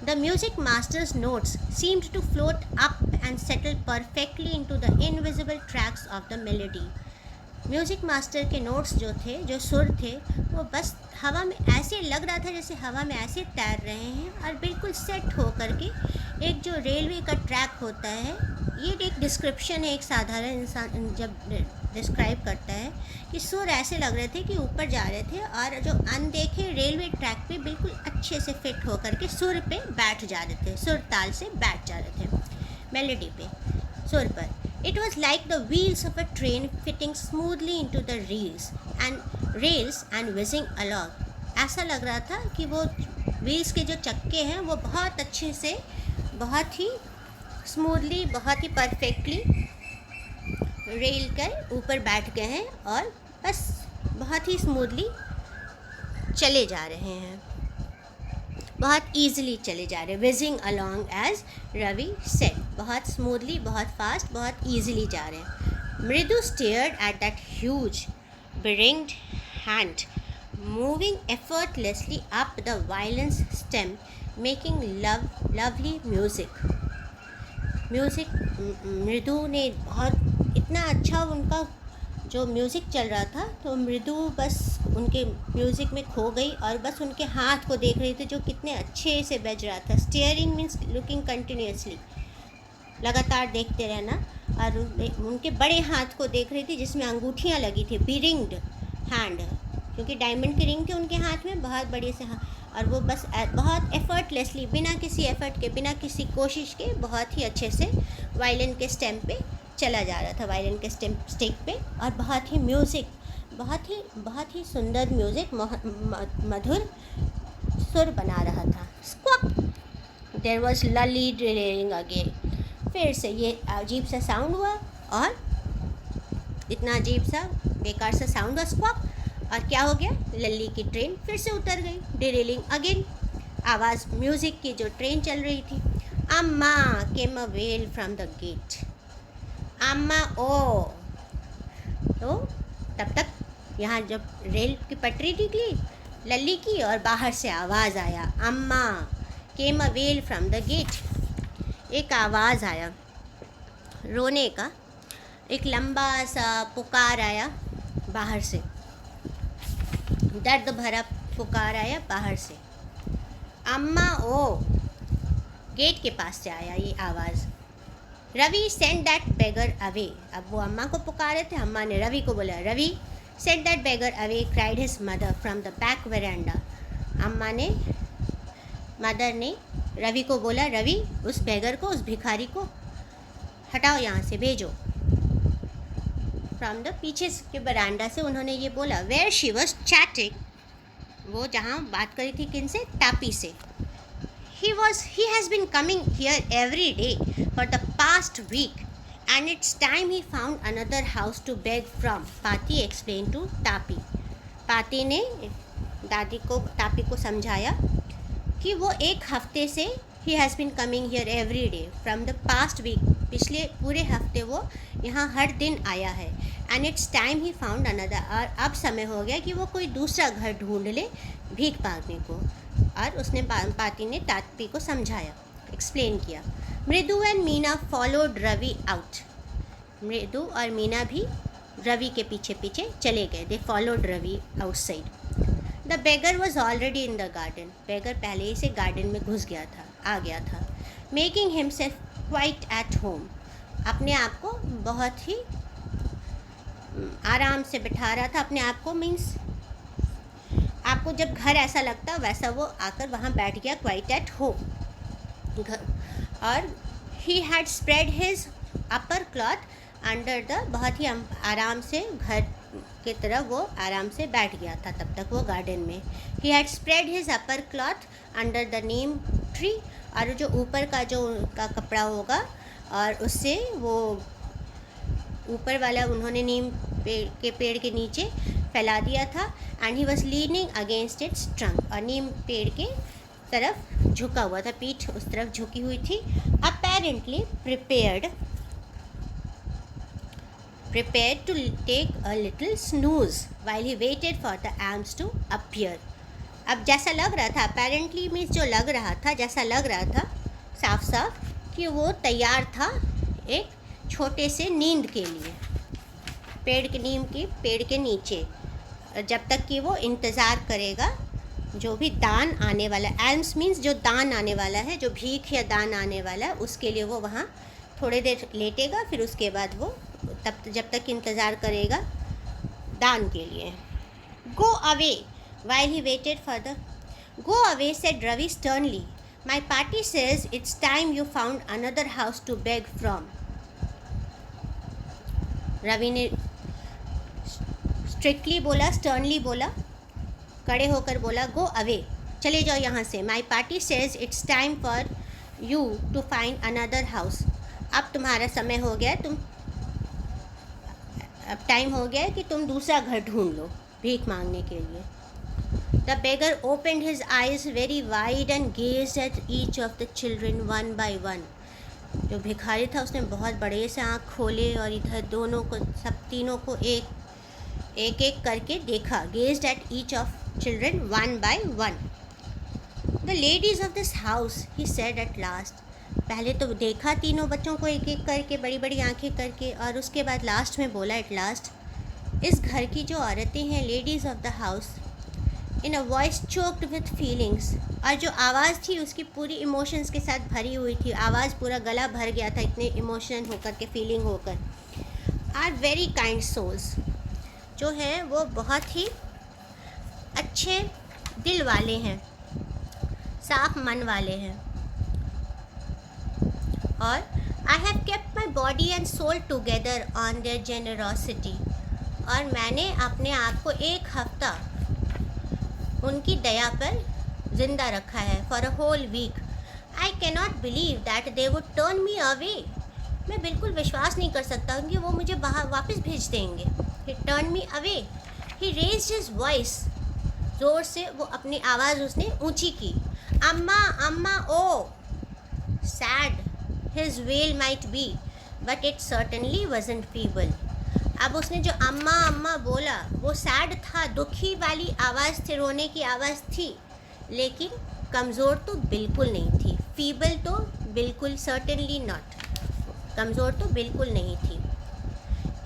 The music masters notes seemed to float up and settle perfectly into the invisible tracks of the melody. Music master के नोट्स जो थे, जो सुर थे, वो बस हवा में ऐसे लग रहा था जैसे हवा में ऐसे तैर रहे हैं, और बिल्कुल सेट हो करके एक जो रेलवे का ट्रैक होता है, ये एक डिस्क्रिप्शन है, एक साधारण इंसान जब डिस्क्राइब करता है कि सुर ऐसे लग रहे थे कि ऊपर जा रहे थे, और जो अनदेखे रेलवे ट्रैक पे बिल्कुल अच्छे से फिट हो करके सुर पे बैठ जा रहे थे, सुर ताल से बैठ जा रहे थे मेलोडी पे, सुर पर. It was like the wheels of a train fitting smoothly into the rails and whizzing along. ऐसा लग रहा था कि वो व्हील्स के जो चक्के हैं वो बहुत अच्छे से, बहुत ही स्मूथली, बहुत ही परफेक्टली रेल के ऊपर बैठ गए हैं और बस बहुत ही स्मूथली चले जा रहे हैं, बहुत ईजिली चले जा रहे हैं. Whizzing along as Ravi said, बहुत स्मूथली, बहुत फास्ट, बहुत ईजिली जा रहे हैं. Mridu stared at that huge beringed hand moving effortlessly up the violin's stem, making lovely music. मृदु ने बहुत इतना अच्छा उनका जो म्यूज़िक चल रहा था, तो मृदु बस उनके म्यूज़िक में खो गई और बस उनके हाथ को देख रही थी जो कितने अच्छे से बज रहा था. स्टेयरिंग मीन्स लुकिंग कंटिन्यूसली, लगातार देखते रहना, और उनके बड़े हाथ को देख रही थी जिसमें अंगूठियाँ लगी थी. बिरिंग्ड हैंड, क्योंकि डायमंड की रिंग थी उनके हाथ में, बहुत बड़े से हाथ, और वो बस बहुत एफर्टलेसली, बिना किसी एफर्ट के, बिना किसी कोशिश के, बहुत ही अच्छे से वायलिन के स्टेम पे चला जा रहा था, वायलिन के स्टिक पे. और बहुत ही म्यूज़िक, बहुत ही सुंदर म्यूज़िक, मधुर सुर बना रहा था. Squawk, there was Lali drilling again. फिर से ये अजीब सा साउंड हुआ, और इतना अजीब सा बेकार सा साउंड हुआ, स्क्वॉक. और क्या हो गया? लल्ली की ट्रेन फिर से उतर गई. डिरेलिंग अगेन, आवाज़ म्यूज़िक की जो ट्रेन चल रही थी. Amma came a wail from the gate. अम्मा ओ। तो तब तक यहाँ जब रेल की पटरी निकली लल्ली की और बाहर से आवाज़ आया, Amma. Came a wail from the gate. एक आवाज़ आया रोने का, एक लंबा सा पुकार आया बाहर से, दर्द भरा पुकार आया बाहर से, अम्मा ओ। गेट के पास से आया ये आवाज़। Ravi send that beggar away. अब वो अम्मा को पुकारे थे, अम्मा ने रवि को बोला, Ravi send that beggar away, cried his mother from the back veranda. अम्मा ने, मदर ने रवि को बोला, रवि उस बेगर को, उस भिखारी को हटाओ यहाँ से, भेजो। फ्रॉम द पीछे के बरांडा से उन्होंने ये बोला। वेयर शी वॉज चैटिंग, वो जहाँ बात करी थी किनसे, टापी से। He has been coming here every day for the past week and it's time he found another house to beg from, पाती explained to तापी। पाती ने दादी को, तापी को समझाया कि वो एक हफ्ते से he has been coming here every day from the past week, पिछले पूरे हफ्ते वो यहाँ हर दिन आया है। and it's time he found another, और अब समय हो गया कि वो कोई दूसरा घर ढूंढ ले भीख मांगने को। और उसने पाती ने तापी को समझाया, एक्सप्लेन किया। Mridu and Meena followed Ravi out. Mridu और मीना भी रवि के पीछे पीछे चले गए। They followed Ravi outside. The beggar was already in the garden. Beggar पहले ही से गार्डन में घुस गया था, आ गया था। Making himself quite at home, अपने आप को बहुत ही आराम से बिठा रहा था अपने आप को, मीन्स आपको जब घर ऐसा लगता वैसा वो आकर वहाँ बैठ गया, क्वाइट एट होम। और he had spread his upper cloth under the, बहुत ही आराम से घर की तरफ वो आराम से बैठ गया था तब तक वो गार्डन में। ही had spread his upper cloth under the neem tree, और जो ऊपर का जो उनका कपड़ा होगा और उससे वो ऊपर वाला उन्होंने नीम पेड़ के नीचे फैला दिया था। And he was leaning against it's trunk, और नीम पेड़ के तरफ झुका हुआ था, पीठ उस तरफ झुकी हुई थी। Apparently prepared to take a little snooze while he waited for the alms to appear. अब जैसा लग रहा था, अपेरेंटली मीन्स जो लग रहा था, जैसा लग रहा था साफ साफ कि वो तैयार था एक छोटे से नींद के लिए, पेड़ के नीचे, जब तक कि वो इंतज़ार करेगा जो भी दान आने वाला, एल्म्स मीन्स जो दान आने वाला है, जो भीख या दान आने वाला है, उसके लिए वो वहाँ थोड़ी देर लेटेगा, फिर उसके बाद वो जब तक इंतज़ार करेगा दान के लिए। Go away while he waited for the, go away said Ravi sternly, my Paati says it's time you found another house to beg from. Ravi ने स्ट्रिक्टली बोला, स्टर्नली बोला, कड़े होकर बोला, गो अवे, चले जाओ यहाँ से। My Paati says it's time for you to find another house, अब तुम्हारा समय हो गया, अब टाइम हो गया है कि तुम दूसरा घर ढूंढ लो भीख मांगने के लिए। The beggar opened his eyes very wide and gazed at each of the children one by one. जो भिखारी था उसने बहुत बड़े से आँख खोले और इधर दोनों को, सब तीनों को एक एक करके देखा। Gazed at each of children one by one. The ladies of this house, he said at last. पहले तो देखा तीनों बच्चों को एक एक करके, बड़ी बड़ी आंखें करके, और उसके बाद लास्ट में बोला एट लास्ट, इस घर की जो औरतें हैं, ladies of the house, in a voice choked with feelings, और जो आवाज़ थी उसकी पूरी इमोशंस के साथ भरी हुई थी, आवाज़ पूरा गला भर गया था इतने इमोशन होकर के, फीलिंग होकर। आर वेरी काइंड सोल्स, जो हैं वो बहुत ही अच्छे दिल वाले हैं, साफ मन वाले हैं। और I have kept my body and soul together on their generosity, और मैंने अपने आप को एक हफ्ता उनकी दया पर जिंदा रखा है, for a whole week. I cannot believe that they would turn me away, मैं बिल्कुल विश्वास नहीं कर सकता कि वो मुझे बाहर वापस भेज देंगे। ही टर्न मी अवे, ही रेज्ड हिज वॉइस, ज़ोर से वो अपनी आवाज़ उसने ऊंची की, अम्मा अम्मा ओ। Said his wail might be, but it certainly wasn't feeble. अब उसने जो अम्मा अम्मा बोला वो सैड था, दुखी वाली आवाज़ थी, रोने की आवाज़ थी, लेकिन कमज़ोर तो बिल्कुल नहीं थी। फीबल तो बिल्कुल, सर्टेनली नॉट, कमज़ोर तो बिल्कुल नहीं थी।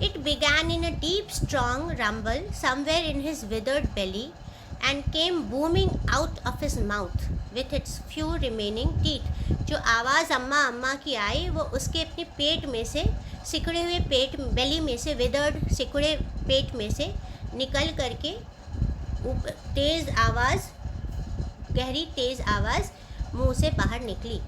It began in a deep strong rumble somewhere in his withered belly and came booming out of his mouth with its few remaining teeth. जो आवाज़ अम्मा अम्मा की आई वो उसके अपने पेट में से, सिकुड़े हुए पेट, बेली में से, विदर्ड सिकुड़े पेट में से निकल करके तेज़ आवाज़, गहरी तेज़ आवाज़ मुंह से बाहर निकली।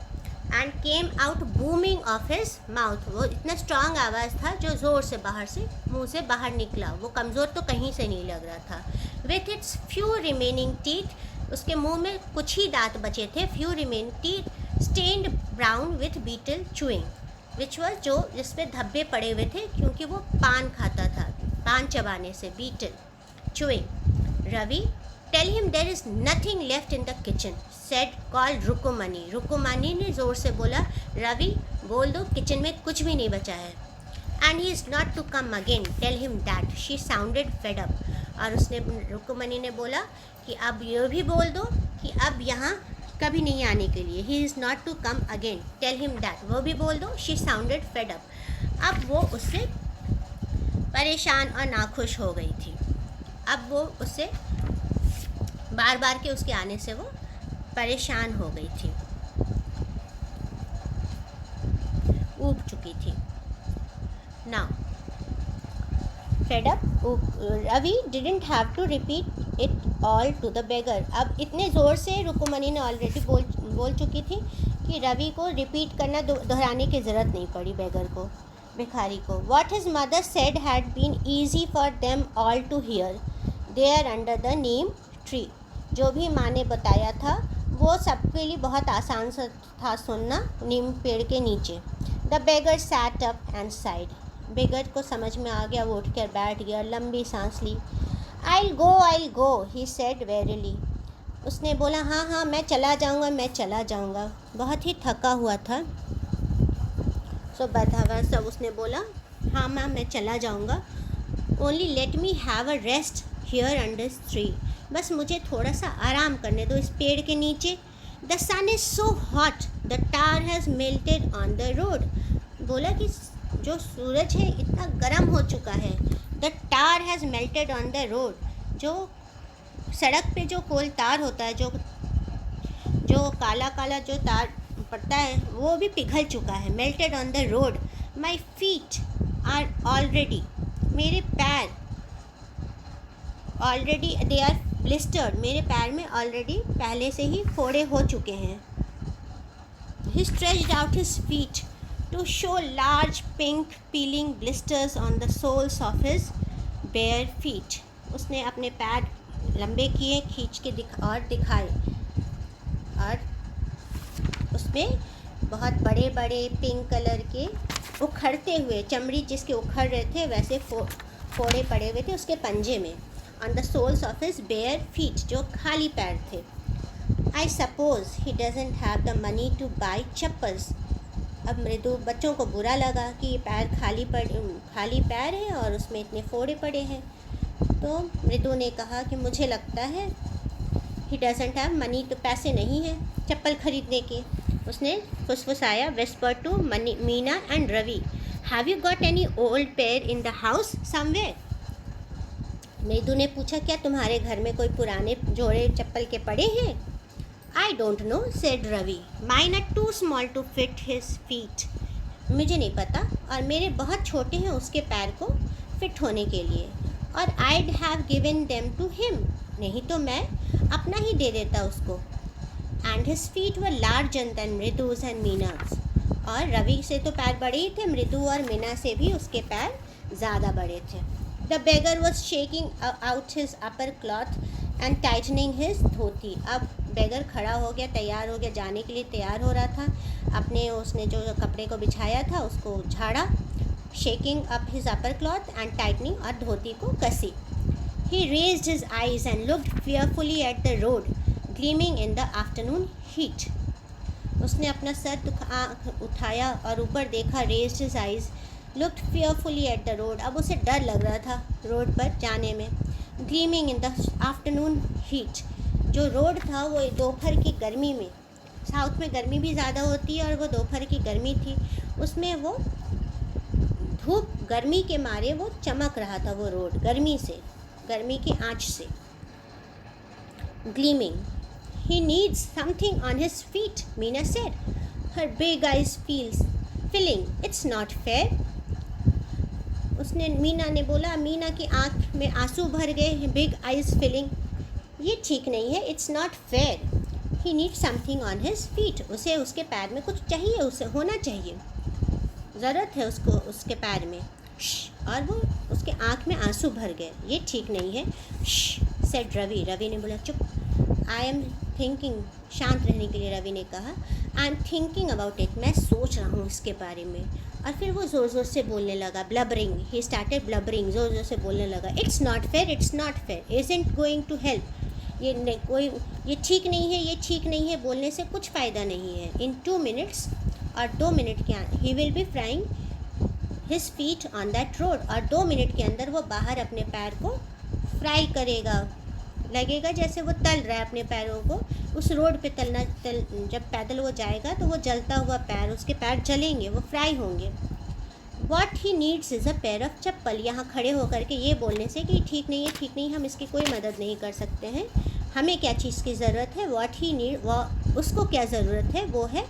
And came out booming of his mouth, वो इतना स्ट्रांग आवाज़ था जो ज़ोर से बाहर से, मुंह से बाहर निकला। वो कमज़ोर तो कहीं से नहीं लग रहा था। With its few remaining teeth, उसके मुंह में कुछ ही दांत बचे थे। Few remaining teeth stained brown with betel chewing, which was, जो जिसपे धब्बे पड़े हुए थे क्योंकि वो पान खाता था, पान चबाने से, betel chewing. Ravi, tell him there is nothing left in the kitchen, said called Rukumani. Rukumani ने ज़ोर से बोला, रवि बोल दो किचन में कुछ भी नहीं बचा है। And he is not to come again, tell him that, she sounded fed up. और उसने, रुकुमनी ने बोला कि अब ये भी बोल दो कि अब यहाँ कभी नहीं आने के लिए। He is not to come again, tell him that, वो भी बोल दो। She sounded fed up. अब वो उससे परेशान और नाखुश हो गई थी। अब वो उससे बार बार के उसके आने से वो परेशान हो गई थी, ऊब चुकी थी। Now fed up, Ravi didn't have to repeat it all to the beggar. अब इतने ज़ोर से रुकुमनी ने ऑलरेडी बोल चुकी थी कि रवि को रिपीट करना, दोहराने की ज़रूरत नहीं पड़ी बेगर को, भिखारी को। What his mother said had been easy for them all to hear there under the neem tree. जो भी माँ ने बताया था वो सबके लिए बहुत आसान सा था सुनना, नीम पेड़ के नीचे। The beggar sat up and sighed, beggar को समझ में आ गया, वो उठ कर बैठ गया, लंबी सांस ली। आई गो ही सेड वेरीली, उसने बोला हाँ हाँ मैं चला जाऊँगा, मैं चला जाऊँगा। बहुत ही थका हुआ था, सो बता सब उसने बोला हाँ माँ मैं चला जाऊँगा। Only let me have a rest here under tree, बस मुझे थोड़ा सा आराम करने दो इस पेड़ के नीचे। The sun is so hot the tar has melted on the road, बोला कि जो सूरज है इतना गर्म हो चुका है। The tar has melted on the road, जो सड़क पे जो कोल तार होता है, जो काला काला जो तार पड़ता है वो भी पिघल चुका है। Melted on the road, my feet are already, मेरे पैर ऑलरेडी दे आर ब्लिस्टर्ड, मेरे पैर में ऑलरेडी पहले से ही फोड़े हो चुके हैं। He stretched out his feet to show large pink peeling blisters on the soles of his bare feet, उसने अपने पैर लंबे किए, खींच के दिखाए, और उसमें बहुत बड़े बड़े पिंक कलर के उखड़ते हुए, चमड़ी जिसके उखड़ रहे थे वैसे फोड़े पड़े हुए थे उसके पंजे में। On the soles of his bare feet, जो खाली पैर थे। I suppose he doesn't have the money to buy chappals, अब मृदु, बच्चों को बुरा लगा कि ये पैर खाली पैर है और उसमें इतने फोड़े पड़े हैं। तो मृदु ने कहा कि मुझे लगता है ही डजेंट हैव मनी, तो पैसे नहीं हैं चप्पल खरीदने के। उसने फुसफुसाया, whisper to Meena and Ravi, have you got any old pair in the house somewhere. Mridu ने पूछा क्या तुम्हारे घर में कोई पुराने जोड़े चप्पल के पड़े हैं। I don't know said Ravi, mine are too small to fit his feet, मुझे नहीं पता और मेरे बहुत छोटे हैं उसके पैर को फिट होने के लिए। और I'd have given them to him, नहीं तो मैं अपना ही दे देता उसको। And his feet were larger than Mridu's and Meena's, और रवि से तो पैर बड़े ही थे, मृदु और मीना से भी उसके पैर ज़्यादा बड़े थे। The beggar was shaking out his upper cloth and tightening his dhoti, अब बेगर खड़ा हो गया, तैयार हो गया, जाने के लिए तैयार हो रहा था। अपने उसने जो कपड़े को बिछाया था उसको झाड़ा, shaking up his upper cloth and tightening, और धोती को कसी। He raised his eyes and looked fearfully at the road gleaming in the afternoon heat, उसने अपना सर उठाया और ऊपर देखा, raised his eyes, looked fearfully at the road. अब उसे डर लग रहा था रोड पर जाने में। Gleaming in the afternoon heat, जो रोड था वो दोपहर की गर्मी में, साउथ में गर्मी भी ज़्यादा होती है और वो दोपहर की गर्मी थी, उसमें वो धूप गर्मी के मारे वो चमक रहा था, वो रोड गर्मी से, गर्मी की आँच से। Gleaming, he needs something on his feet, Meena said, her big eyes filling, it's not fair. उसने, मीना ने बोला, मीना की आँख में आंसू भर गए, बिग आइज फिलिंग, ये ठीक नहीं है, it's not fair. He need something on his feet, उसे उसके पैर में कुछ चाहिए, उसे होना चाहिए, ज़रूरत है उसको उसके पैर में। और वो उसके आँख में आंसू भर गए, ये ठीक नहीं है। सेड रवि, रवि ने बोला चुप। आई एम थिंकिंग, शांत रहने के लिए रवि ने कहा, I am thinking about it, मैं सोच रहा हूँ इसके बारे में। और फिर वो ज़ोर ज़ोर से बोलने लगा, ब्लबरिंग, ही स्टार्टेड ब्लबरिंग, ज़ोर ज़ोर से बोलने लगा, it's not fair, it's not fair, isn't going to help, ये ठीक नहीं है, ये ठीक नहीं है, बोलने से कुछ फ़ायदा नहीं है। इन 2 minutes, और 2 मिनट के he will be frying his feet on that road, और 2 मिनट के अंदर वो बाहर अपने पैर को फ्राई करेगा, लगेगा जैसे वो तल रहा है अपने पैरों को उस रोड पे जब पैदल वो जाएगा तो वो जलता हुआ पैर, उसके पैर जलेंगे, वो फ्राई होंगे। What he needs is a pair of chappal, यहाँ खड़े होकर के ये बोलने से कि ठीक नहीं है, ठीक नहीं, हम इसकी कोई मदद नहीं कर सकते हैं, हमें क्या चीज़ की ज़रूरत है, वॉट ही नीड, वो उसको क्या ज़रूरत है, वो है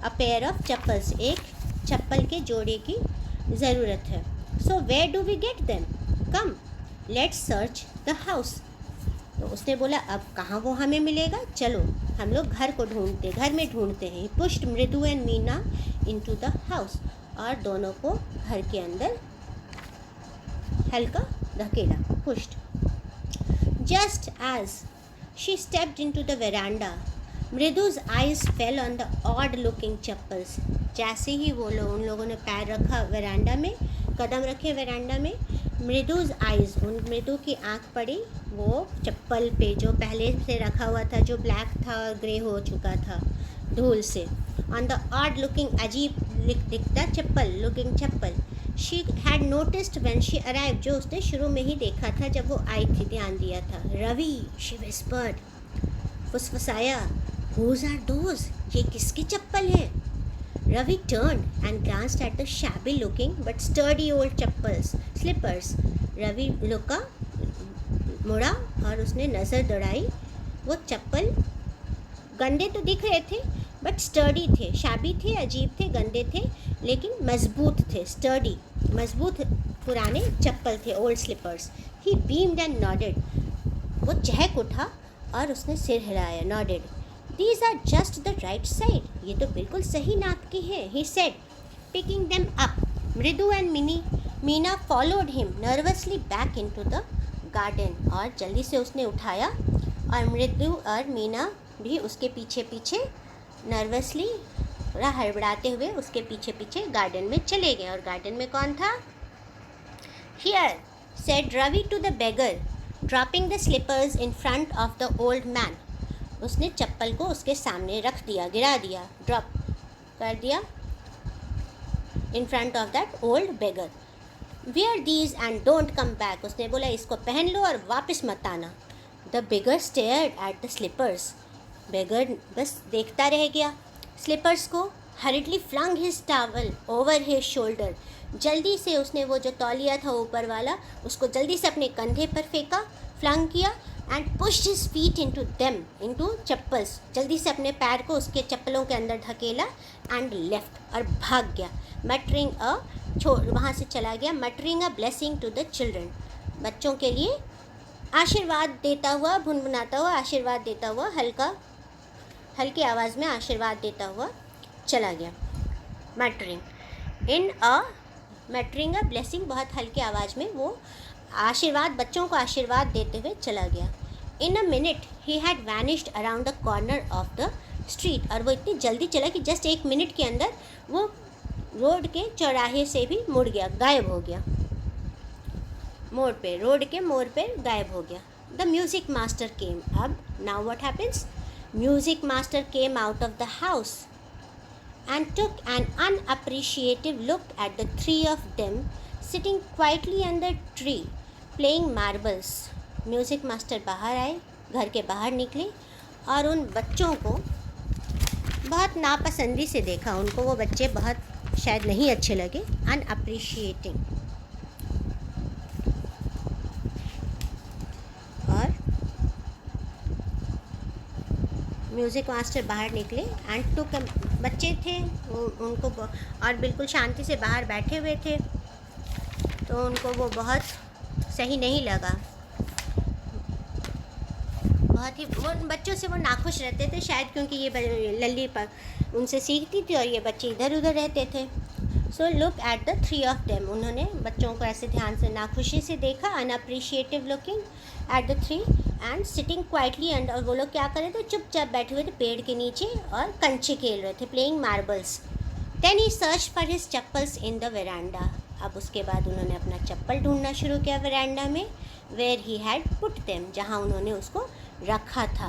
अ पेयर ऑफ चप्पल्स, एक चप्पल के जोड़े की ज़रूरत है। So where do we get them, come let's search the house. तो उसने बोला अब कहाँ वो हमें मिलेगा, चलो हम लोग घर को ढूंढते, घर में ढूंढते हैं। Pushed Mridu and Meena into the house, और दोनों को घर के अंदर हल्का धकेला, pushed. Just as she stepped into the verandah, Mridu's eyes fell on the odd looking chappals. जैसे ही वो लोग, उन लोगों ने पैर रखा वेरांडा में, कदम रखे वेरांडा में, मृदु's eyes, उन मृदु की आँख पड़ी वो चप्पल पे जो पहले से रखा हुआ था, जो ब्लैक था और ग्रे हो चुका था धूल से। ऑन द ऑड लुकिंग, अजीब दिखता चप्पल, looking chappal. She had noticed when she arrive, जो उसने शुरू में ही देखा था जब वो आई थी, ध्यान दिया था। रवि, शी विस्पर्ड, फुसफुसाया, हुज आर दोज, ये किसकी चप्पल है। Ravi turned and glanced at the shabby looking but sturdy old slippers. Ravi लुका, मुड़ा और उसने नज़र दौड़ाई, वो चप्पल गंदे तो दिख रहे थे बट स्टर्डी थे, शाबी थे, अजीब थे, गंदे थे लेकिन मजबूत थे, स्टर्डी, मजबूत पुराने चप्पल थे, old slippers. He beamed and nodded, वो चहक उठा और उसने सिर हिलाया, nodded. These are just the right side, ये तो बिल्कुल सही नाप की है, he said, picking them up. मृदु and Meena followed him nervously back into the garden, और जल्दी से उसने उठाया और मृदु और मीना भी उसके पीछे पीछे नर्वसली, हड़बड़ाते हुए उसके पीछे पीछे गार्डन में चले गए। और गार्डन में कौन था? Here, said Ravi to the beggar, dropping the slippers in front of the old man. उसने चप्पल को उसके सामने रख दिया, गिरा दिया, ड्रॉप कर दिया, in front of that old beggar. Wear these and don't come back, उसने बोला इसको पहन लो और वापस मत आना। The beggar stared at the slippers, beggar बस देखता रह गया स्लिपर्स को। Hurriedly flung his towel over his shoulder, जल्दी से उसने वो जो तौलिया था ऊपर वाला, उसको जल्दी से अपने कंधे पर फेंका, फ्लंग किया, and pushed his feet into them, into chappals, जल्दी से अपने पैर को उसके चप्पलों के अंदर ढकेला, एंड लेफ्ट, और भाग गया। मटरिंग वहाँ से चला गया, muttering a blessing to the children, बच्चों के लिए आशीर्वाद देता हुआ, भुनभुनाता हुआ आशीर्वाद देता हुआ, हल्की आवाज़ में आशीर्वाद देता हुआ चला गया। मटरिंग अ ब्लेसिंग, बहुत हल्की आवाज़ में वो आशीर्वाद, बच्चों को आशीर्वाद देते हुए चला गया। In a minute he had vanished around the corner of the street, और वो इतनी जल्दी चला कि जस्ट 1 मिनट के अंदर वो रोड के चौराहे से भी मुड़ गया, गायब हो गया, मोड़ पे, रोड के मोड़ पे गायब हो गया। द म्यूज़िक मास्टर केम, अब now what happens, music master came out of the house, and took an unappreciative look at the three of them sitting quietly under a tree playing marbles. Music master बाहर आए, घर के बाहर निकले और उन बच्चों को बहुत नापसंदी से देखा. उनको वो बच्चे बहुत शायद नहीं अच्छे लगे. अनअप्रिशिएटिंग. और म्यूज़िक मास्टर बाहर निकले एंड टुक, बच्चे थे उनको और बिल्कुल शांति से बाहर बैठे हुए थे, तो उनको वो बहुत सही नहीं लगा. बहुत ही वो बच्चों से वो नाखुश रहते थे शायद, क्योंकि ये लल्ली पर उनसे सीखती थी और ये बच्चे इधर उधर रहते थे. So look at the three of them. उन्होंने बच्चों को ऐसे ध्यान से नाखुशी से देखा. Unappreciative looking at the three and sitting quietly. And और वो लोग क्या कर रहे थे, चुपचाप बैठे हुए थे पेड़ के नीचे और कंचे खेल रहे थे, playing marbles. Then he search for his chappals in the verandah. अब उसके बाद उन्होंने अपना चप्पल ढूंढना शुरू किया वेरांडा में. Where he had put them, जहाँ उन्होंने उसको रखा था.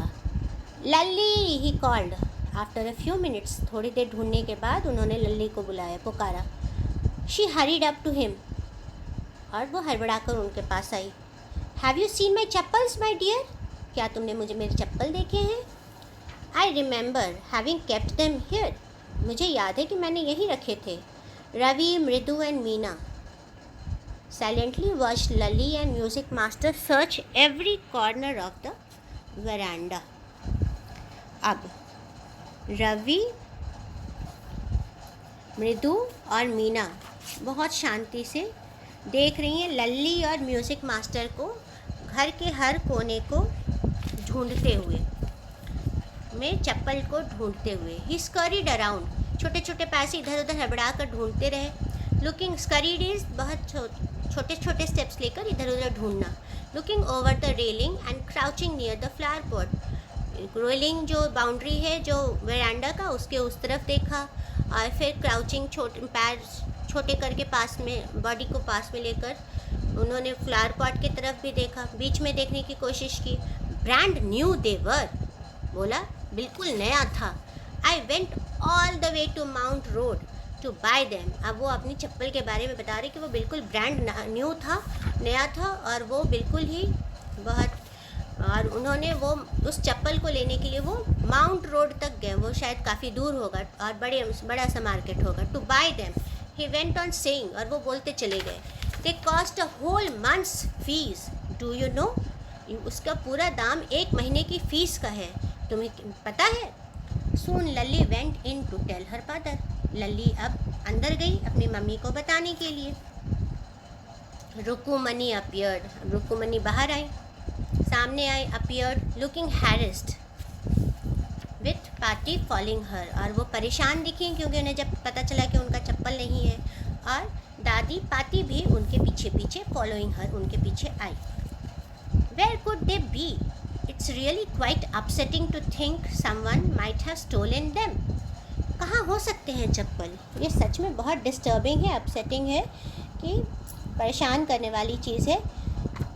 Lalli he called after a few minutes. थोड़ी देर ढूंढने के बाद उन्होंने लल्ली को बुलाया, पुकारा. She hurried up to him. और वो हड़बड़ाकर उनके पास आई. Have you seen my chappals my dear. क्या तुमने मुझे मेरे चप्पल देखे हैं. I remember having kept them here. मुझे याद है कि मैंने यहीं रखे थे. Ravi, Mridu and Meena silently watched Lally and music master search every corner of the veranda. अब रवि, मृदु और मीना बहुत शांति से देख रही हैं लल्ली और म्यूज़िक मास्टर को घर के हर कोने को ढूंढते हुए, में चप्पल को ढूंढते हुए. ही स्करीड अराउंड. छोटे छोटे पैर से इधर उधर हड़बड़ा कर ढूंढते रहे. लुकिंग, स्करीड इज बहुत छोटे छोटे स्टेप्स लेकर इधर उधर ढूंढना. Looking over the railing and crouching near the flower pot. Railing जो बाउंड्री है जो वेरांडा का, उसके उस तरफ देखा और फिर क्राउचिंग, छोटे पैर छोटे करके पास में, बॉडी को पास में लेकर उन्होंने फ्लावर पॉट की तरफ भी देखा. बीच में देखने की कोशिश की. Brand new they were. बोला बिल्कुल नया था. I went all the way to Mount Road to buy them. अब वो अपनी चप्पल के बारे में बता रहे कि वो बिल्कुल ब्रांड न्यू था, नया था और वो बिल्कुल ही बहुत, और उन्होंने वो उस चप्पल को लेने के लिए वो माउंट रोड तक गए. वो शायद काफ़ी दूर होगा और बड़ा सा मार्केट होगा. To buy them he went on saying. और वो बोलते चले गए. They cost a whole month's fees. Do you know. उसका पूरा दाम 1 महीने की फ़ीस का है, तुम्हें पता है. Soon Lalli went in to tell her father. Lalli अब अंदर गई अपनी मम्मी को बताने के लिए. रुकुमनी अपीयर्ड. रुकुमनी बाहर आई, सामने आई. Appeared looking harassed with Paati following her. और वो परेशान दिखी क्योंकि उन्हें जब पता चला कि उनका चप्पल नहीं है. और दादी पाती भी उनके पीछे पीछे फॉलोइंग हर, उनके पीछे आई. Where could they be. It's really quite upsetting to think someone might have stolen them. कहाँ हो सकते हैं चप्पल. ये सच में बहुत डिस्टर्बिंग है, अपसेटिंग है, कि परेशान करने वाली चीज़ है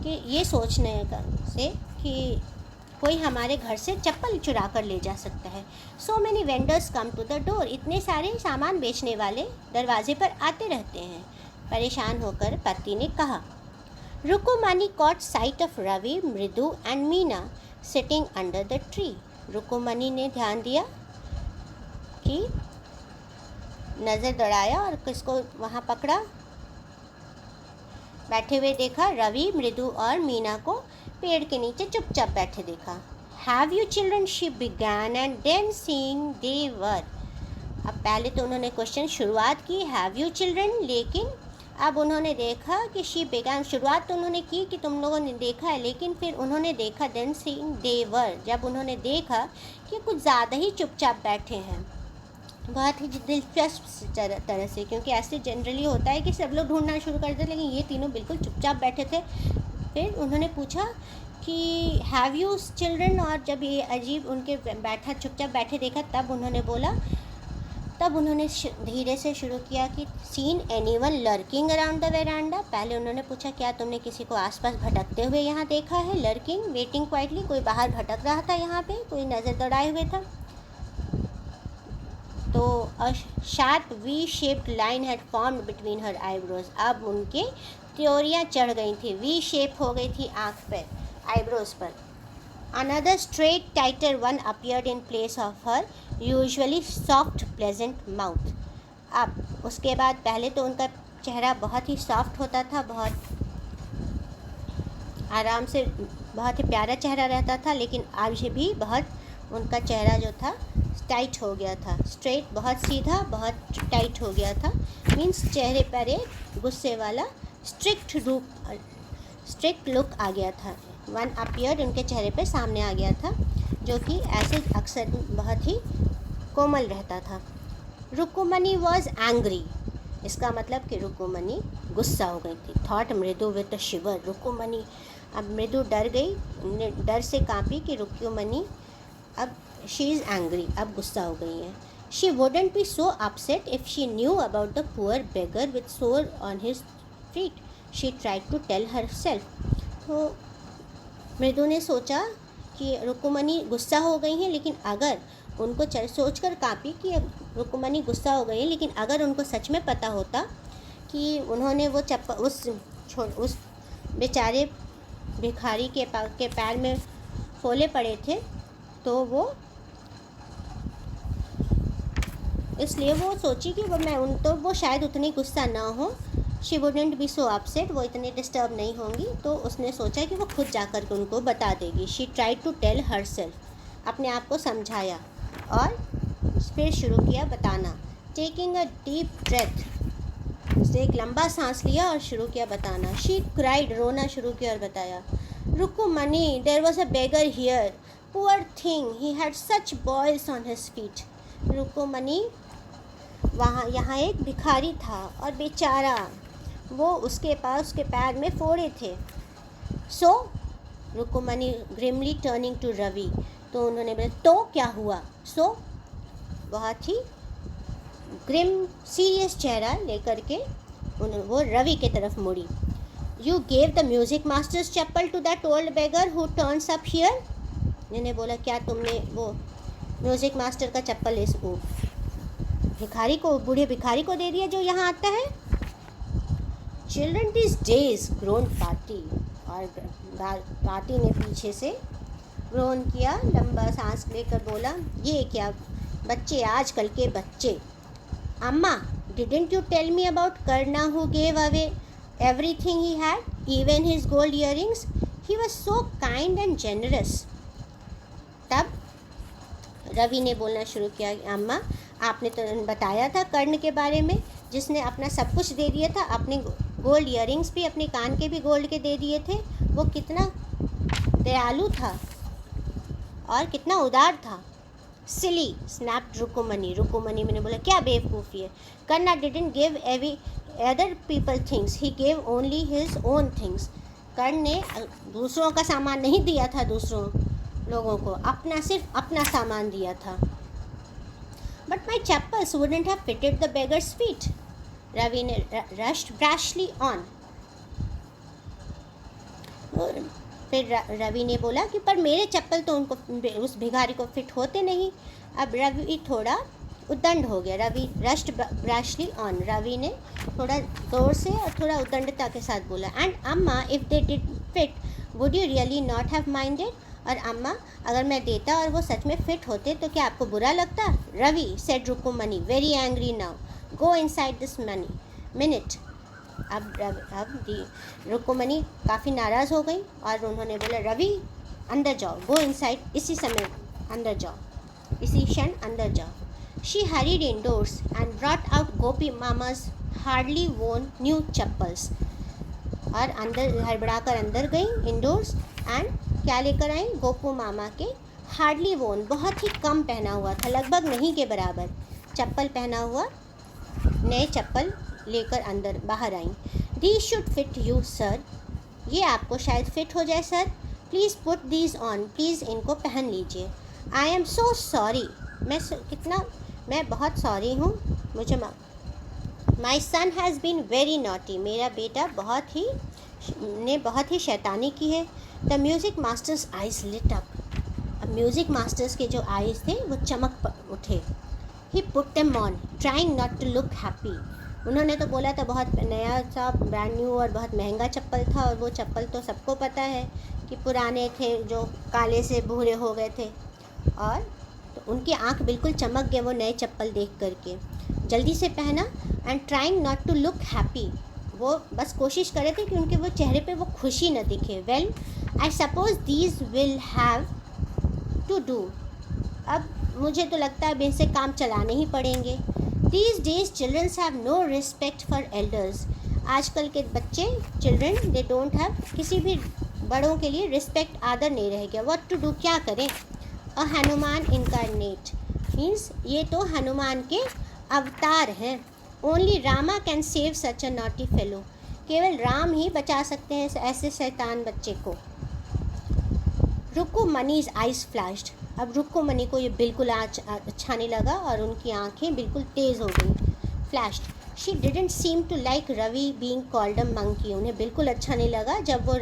कि ये सोचने का से कि कोई हमारे घर से चप्पल चुरा कर ले जा सकता है. So many vendors come to the door. इतने सारे सामान बेचने वाले दरवाजे पर आते रहते हैं. परेशान होकर पति ने कहा. Rukumani caught sight of Ravi, Mridu and Meena sitting under the tree. Rukumani ने ध्यान दिया कि नज़र दौड़ाया और किसको वहाँ पकड़ा, बैठे हुए देखा. रवि, मृदु और मीना को पेड़ के नीचे चुपचाप बैठे देखा. Have you children she began and then seeing they were. अब पहले तो उन्होंने क्वेश्चन शुरुआत की हैव यू चिल्ड्रन, लेकिन अब उन्होंने देखा कि शी बिगैन. शुरुआत तो उन्होंने की कि तुम लोगों ने देखा है, लेकिन फिर उन्होंने देखा देन सीइंग दे वर. जब उन्होंने देखा कि कुछ ज़्यादा ही चुपचाप बैठे हैं, बहुत ही दिलचस्प तरह से, क्योंकि ऐसे जनरली होता है कि सब लोग ढूंढना शुरू कर देते, लेकिन ये तीनों बिल्कुल चुपचाप बैठे थे. फिर उन्होंने पूछा कि हैव यू चिल्ड्रन. और जब ये अजीब उनके बैठा चुपचाप बैठे देखा, तब उन्होंने बोला, तब उन्होंने धीरे से शुरू किया कि seen anyone lurking around the verandah. पहले उन्होंने पूछा क्या तुमने किसी को आसपास भटकते हुए यहाँ देखा है. लर्किंग, वेटिंग क्वाइटली, कोई बाहर भटक रहा था यहाँ पे, कोई नज़र दौड़ाए हुए था. तो sharp V shaped line had formed between her eyebrows. अब उनके त्योरियाँ चढ़ गई थी, वी शेप हो गई थी आँख पर, आईब्रोज पर। Another straight tighter one appeared in place of her usually soft pleasant mouth। अब उसके बाद पहले तो उनका चेहरा बहुत ही सॉफ्ट होता था, बहुत आराम से, बहुत ही प्यारा चेहरा रहता था, लेकिन आज भी बहुत उनका चेहरा जो था टाइट हो गया था, स्ट्रेट, बहुत सीधा, बहुत टाइट हो गया था। मीन्स चेहरे पर एक गुस्से वाला स्ट्रिक्ट लुक आ गया था। वन अपीयर्ड, उनके चेहरे पे सामने आ गया था, जो कि ऐसे अक्सर बहुत ही कोमल रहता था। रुक्मिणी वॉज एंग्री, इसका मतलब कि रुक्मिणी गुस्सा हो गई थी। थॉट मृदु विद शिवर, रुक्मिणी, अब मृदु डर गई, डर से कांपी कि रुक्मिणी अब शी इज़ एंग्री, अब गुस्सा हो गई है। She wouldn't be so upset if she knew about the poor beggar with sore on his feet, she tried to tell herself. तो मृदु ने सोचा कि रुक्मिणी गुस्सा हो गई हैं, लेकिन अगर उनको सोच कर काँपी कि रुक्मिणी गुस्सा हो गई है, लेकिन अगर उनको सच में पता होता कि उन्होंने वो चप्पल उस बेचारे भिखारी के पैर में फोले पड़े थे, तो वो इसलिए वो सोची कि वो शायद उतनी गुस्सा ना हो। She wouldn't be so upset, वो इतने डिस्टर्ब नहीं होंगी, तो उसने सोचा कि वो खुद जाकर के उनको बता देगी। She tried to tell herself, अपने आप को समझाया और फिर शुरू किया बताना। टेकिंग अ डीप ब्रेथ, उसने एक लंबा सांस लिया और शुरू किया बताना। शी क्राइड, रोना शुरू किया और बताया, Rukmini, there was a beggar here, poor thing, he had such boils on his feet. Rukmini, यहाँ एक भिखारी था और बेचारा, वो उसके पैर में फोड़े थे। सो Rukmini grimly turning to Ravi, तो उन्होंने बोला तो क्या हुआ। सो बहुत ही ग्रिम सीरियस चेहरा लेकर के वो रवि के तरफ मुड़ी। You gave the music master's chappal to that old beggar who turns up here. मैंने बोला क्या तुमने वो म्यूज़िक मास्टर का चप्पल इस भिखारी को, बूढ़े भिखारी को दे दिया जो यहाँ आता है। Children this days, grown party, और पार्टी ने पीछे से ग्रोन किया, लंबा सांस लेकर बोला, ये क्या बच्चे, आजकल के बच्चे। Amma, didn't you tell me about Karna who gave away everything he had, even his gold earrings, he was so kind and generous. तब रवि ने बोलना शुरू किया, अम्मा आपने तो बताया था कर्ण के बारे में, जिसने अपना सब कुछ दे दिया था, अपने गोल्ड इयरिंग्स भी, अपने कान के भी गोल्ड के दे दिए थे। वो कितना दयालु था और कितना उदार था। सिली, स्नैप्ड रुक्मिणी, रुक्मिणी मैंने बोला क्या बेवकूफ़ी है। Karna didn't give away other people things, he gave only his own things. Karna ने दूसरों का सामान नहीं दिया था, दूसरों लोगों को सिर्फ अपना सामान दिया था। But my chappals wouldn't have fitted the beggar's feet. Ravi ने rushed brashly on. फिर रवि ने बोला कि पर मेरे चप्पल तो उनको, उस भिखारी को फिट होते नहीं। अब रवि थोड़ा उद्दंड हो गया। रवि रश्ड ब्रैशली ऑन, रवि ने थोड़ा जोर से और थोड़ा उद्दंडता के साथ बोला, एंड अम्मा if they did fit would you really not have minded, और अम्मा अगर मैं देता और वो सच में फिट होते तो क्या आपको बुरा लगता। Ravi said Rukmini very angry now, go inside this minute. अब रुक्मिणी काफ़ी नाराज़ हो गई और उन्होंने बोला, रवि अंदर जाओ, गो इनसाइड, इसी समय अंदर जाओ, इसी क्षण अंदर जाओ। She hurried indoors and brought out Gopi mama's hardly worn new chappals, और अंदर हड़बड़ाकर अंदर गई इंडोर्स, एंड क्या लेकर आई, गोपू मामा के हार्डली वोन, बहुत ही कम पहना हुआ था, लगभग नहीं के बराबर चप्पल पहना हुआ, नए चप्पल लेकर अंदर बाहर आई। These should fit you sir, ये आपको शायद फिट हो जाए sir, please put these on, please इनको पहन लीजिए। आई एम सो सॉरी, मैं बहुत सॉरी हूँ, मुझे my son has been very naughty, मेरा बेटा बहुत ही शैतानी की है। The music master's eyes lit up, अब म्यूज़िक मास्टर्स के जो आइज़ थे वो चमक उठे। He put them on trying not to look happy. उन्होंने तो बोला था बहुत नया सा ब्रांड न्यू और बहुत महंगा चप्पल था, और वो चप्पल तो सबको पता है कि पुराने थे, जो काले से भूरे हो गए थे, और तो उनकी आंख बिल्कुल चमक गए वो नए चप्पल देख करके। जल्दी से पहना and trying not to look happy, वो बस कोशिश कर रहे थे कि उनके वो चेहरे पे वो खुशी न दिखे। Well I suppose these will have to do, अब मुझे तो लगता है अब इनसे काम चलाने ही पड़ेंगे। These days childrens have no respect for elders, आजकल के बच्चे चिल्ड्रन दे डोंट हैव, किसी भी बड़ों के लिए रिस्पेक्ट आदर नहीं रह गया। व्हाट टू डू, क्या करें। अ हनुमान इनकारनेट मीन्स ये तो हनुमान के अवतार हैं। Only Rama can save such a naughty fellow, केवल राम ही बचा सकते हैं ऐसे शैतान बच्चे को। रुक्मिणीज आइज फ्लैश्ड, अब रुक्मिणी को ये बिल्कुल अच्छा नहीं लगा और उनकी आंखें बिल्कुल तेज़ हो गई। Flashed she didn't seem to like Ravi being called a monkey, उन्हें बिल्कुल अच्छा नहीं लगा जब वो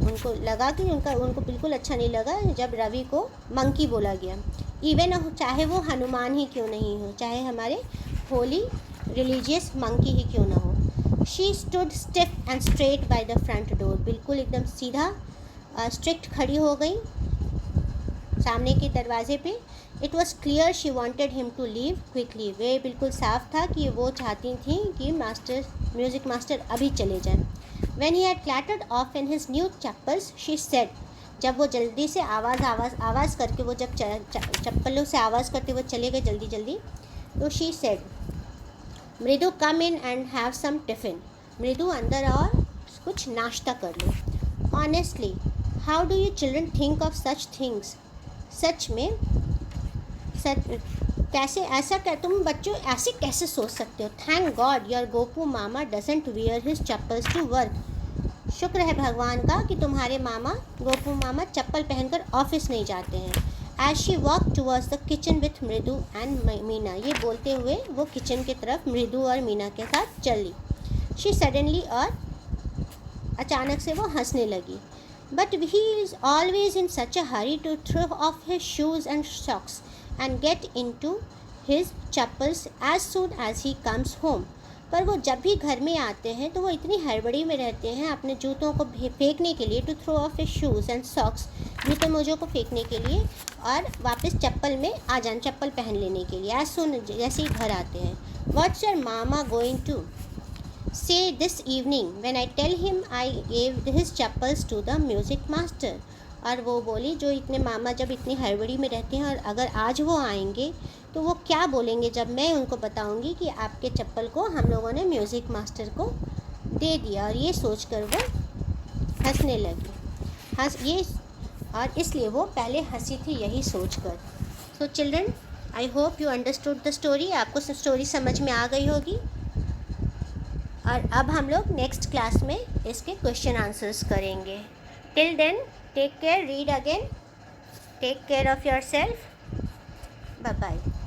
उनको लगा कि उनको बिल्कुल अच्छा नहीं लगा जब रवि को मंकी बोला गया। इवन चाहे वो हनुमान ही क्यों नहीं हो, चाहे हमारे होली रिलीजियस मंकी ही क्यों ना हो। She stood stiff and straight by the front door, बिल्कुल एकदम सीधा स्ट्रिक्ट खड़ी हो गई सामने के दरवाजे पे। It was clear she wanted him to leave quickly, वे बिल्कुल साफ था कि वो चाहती थी कि म्यूज़िक मास्टर अभी चले जाएं। When he had clattered off in his new chappals, she said, जब वो जल्दी से आवाज़ करके वो जब चप्पलों से आवाज़ करते वो चले गए जल्दी जल्दी, तो she said, मृदु come in and have some tiffin, मृदु अंदर और कुछ नाश्ता कर लो। Honestly, how do you children think of such things? सच में कैसे ऐसा तुम बच्चों ऐसे कैसे सोच सकते हो। Thank God your Gopu mama doesn't wear his chappals to work, शुक्र है भगवान का कि तुम्हारे मामा गोपू मामा चप्पल पहनकर ऑफिस नहीं जाते हैं। As she walk towards the kitchen with Mridu and Meena, ये बोलते हुए वो किचन की तरफ मृदु और मीना के साथ चली। शी सडनली, और अचानक से वो हंसने लगी। But he is always in such a hurry to throw off his shoes and socks and get into his chappals as soon as he comes home, पर वो जब भी घर में आते हैं तो वो इतनी हड़बड़ी में रहते हैं अपने जूतों को फेंकने के लिए, to throw off his shoes and socks, जूते मोजों को फेंकने के लिए और वापस चप्पल में आ जान, चप्पल पहन लेने के लिए, एज सुन जैसे ही घर आते हैं। What's your mama going to say this evening when I tell him I gave his chappals to the music master, और वो बोली जो इतने मामा जब इतनी हड़बड़ी में रहते हैं और अगर आज वो आएंगे तो वो क्या बोलेंगे जब मैं उनको बताऊंगी कि आपके चप्पल को हम लोगों ने म्यूज़िक मास्टर को दे दिया। और ये सोचकर वो हंसने लगी, और इसलिए वो पहले हंसी थी यही सोचकर। So children, I hope you understood the story, आपको स्टोरी समझ में आ गई होगी। और अब हम लोग नेक्स्ट क्लास में इसके क्वेश्चन आंसर्स करेंगे। Till then, take care, read again, take care of yourself, bye bye.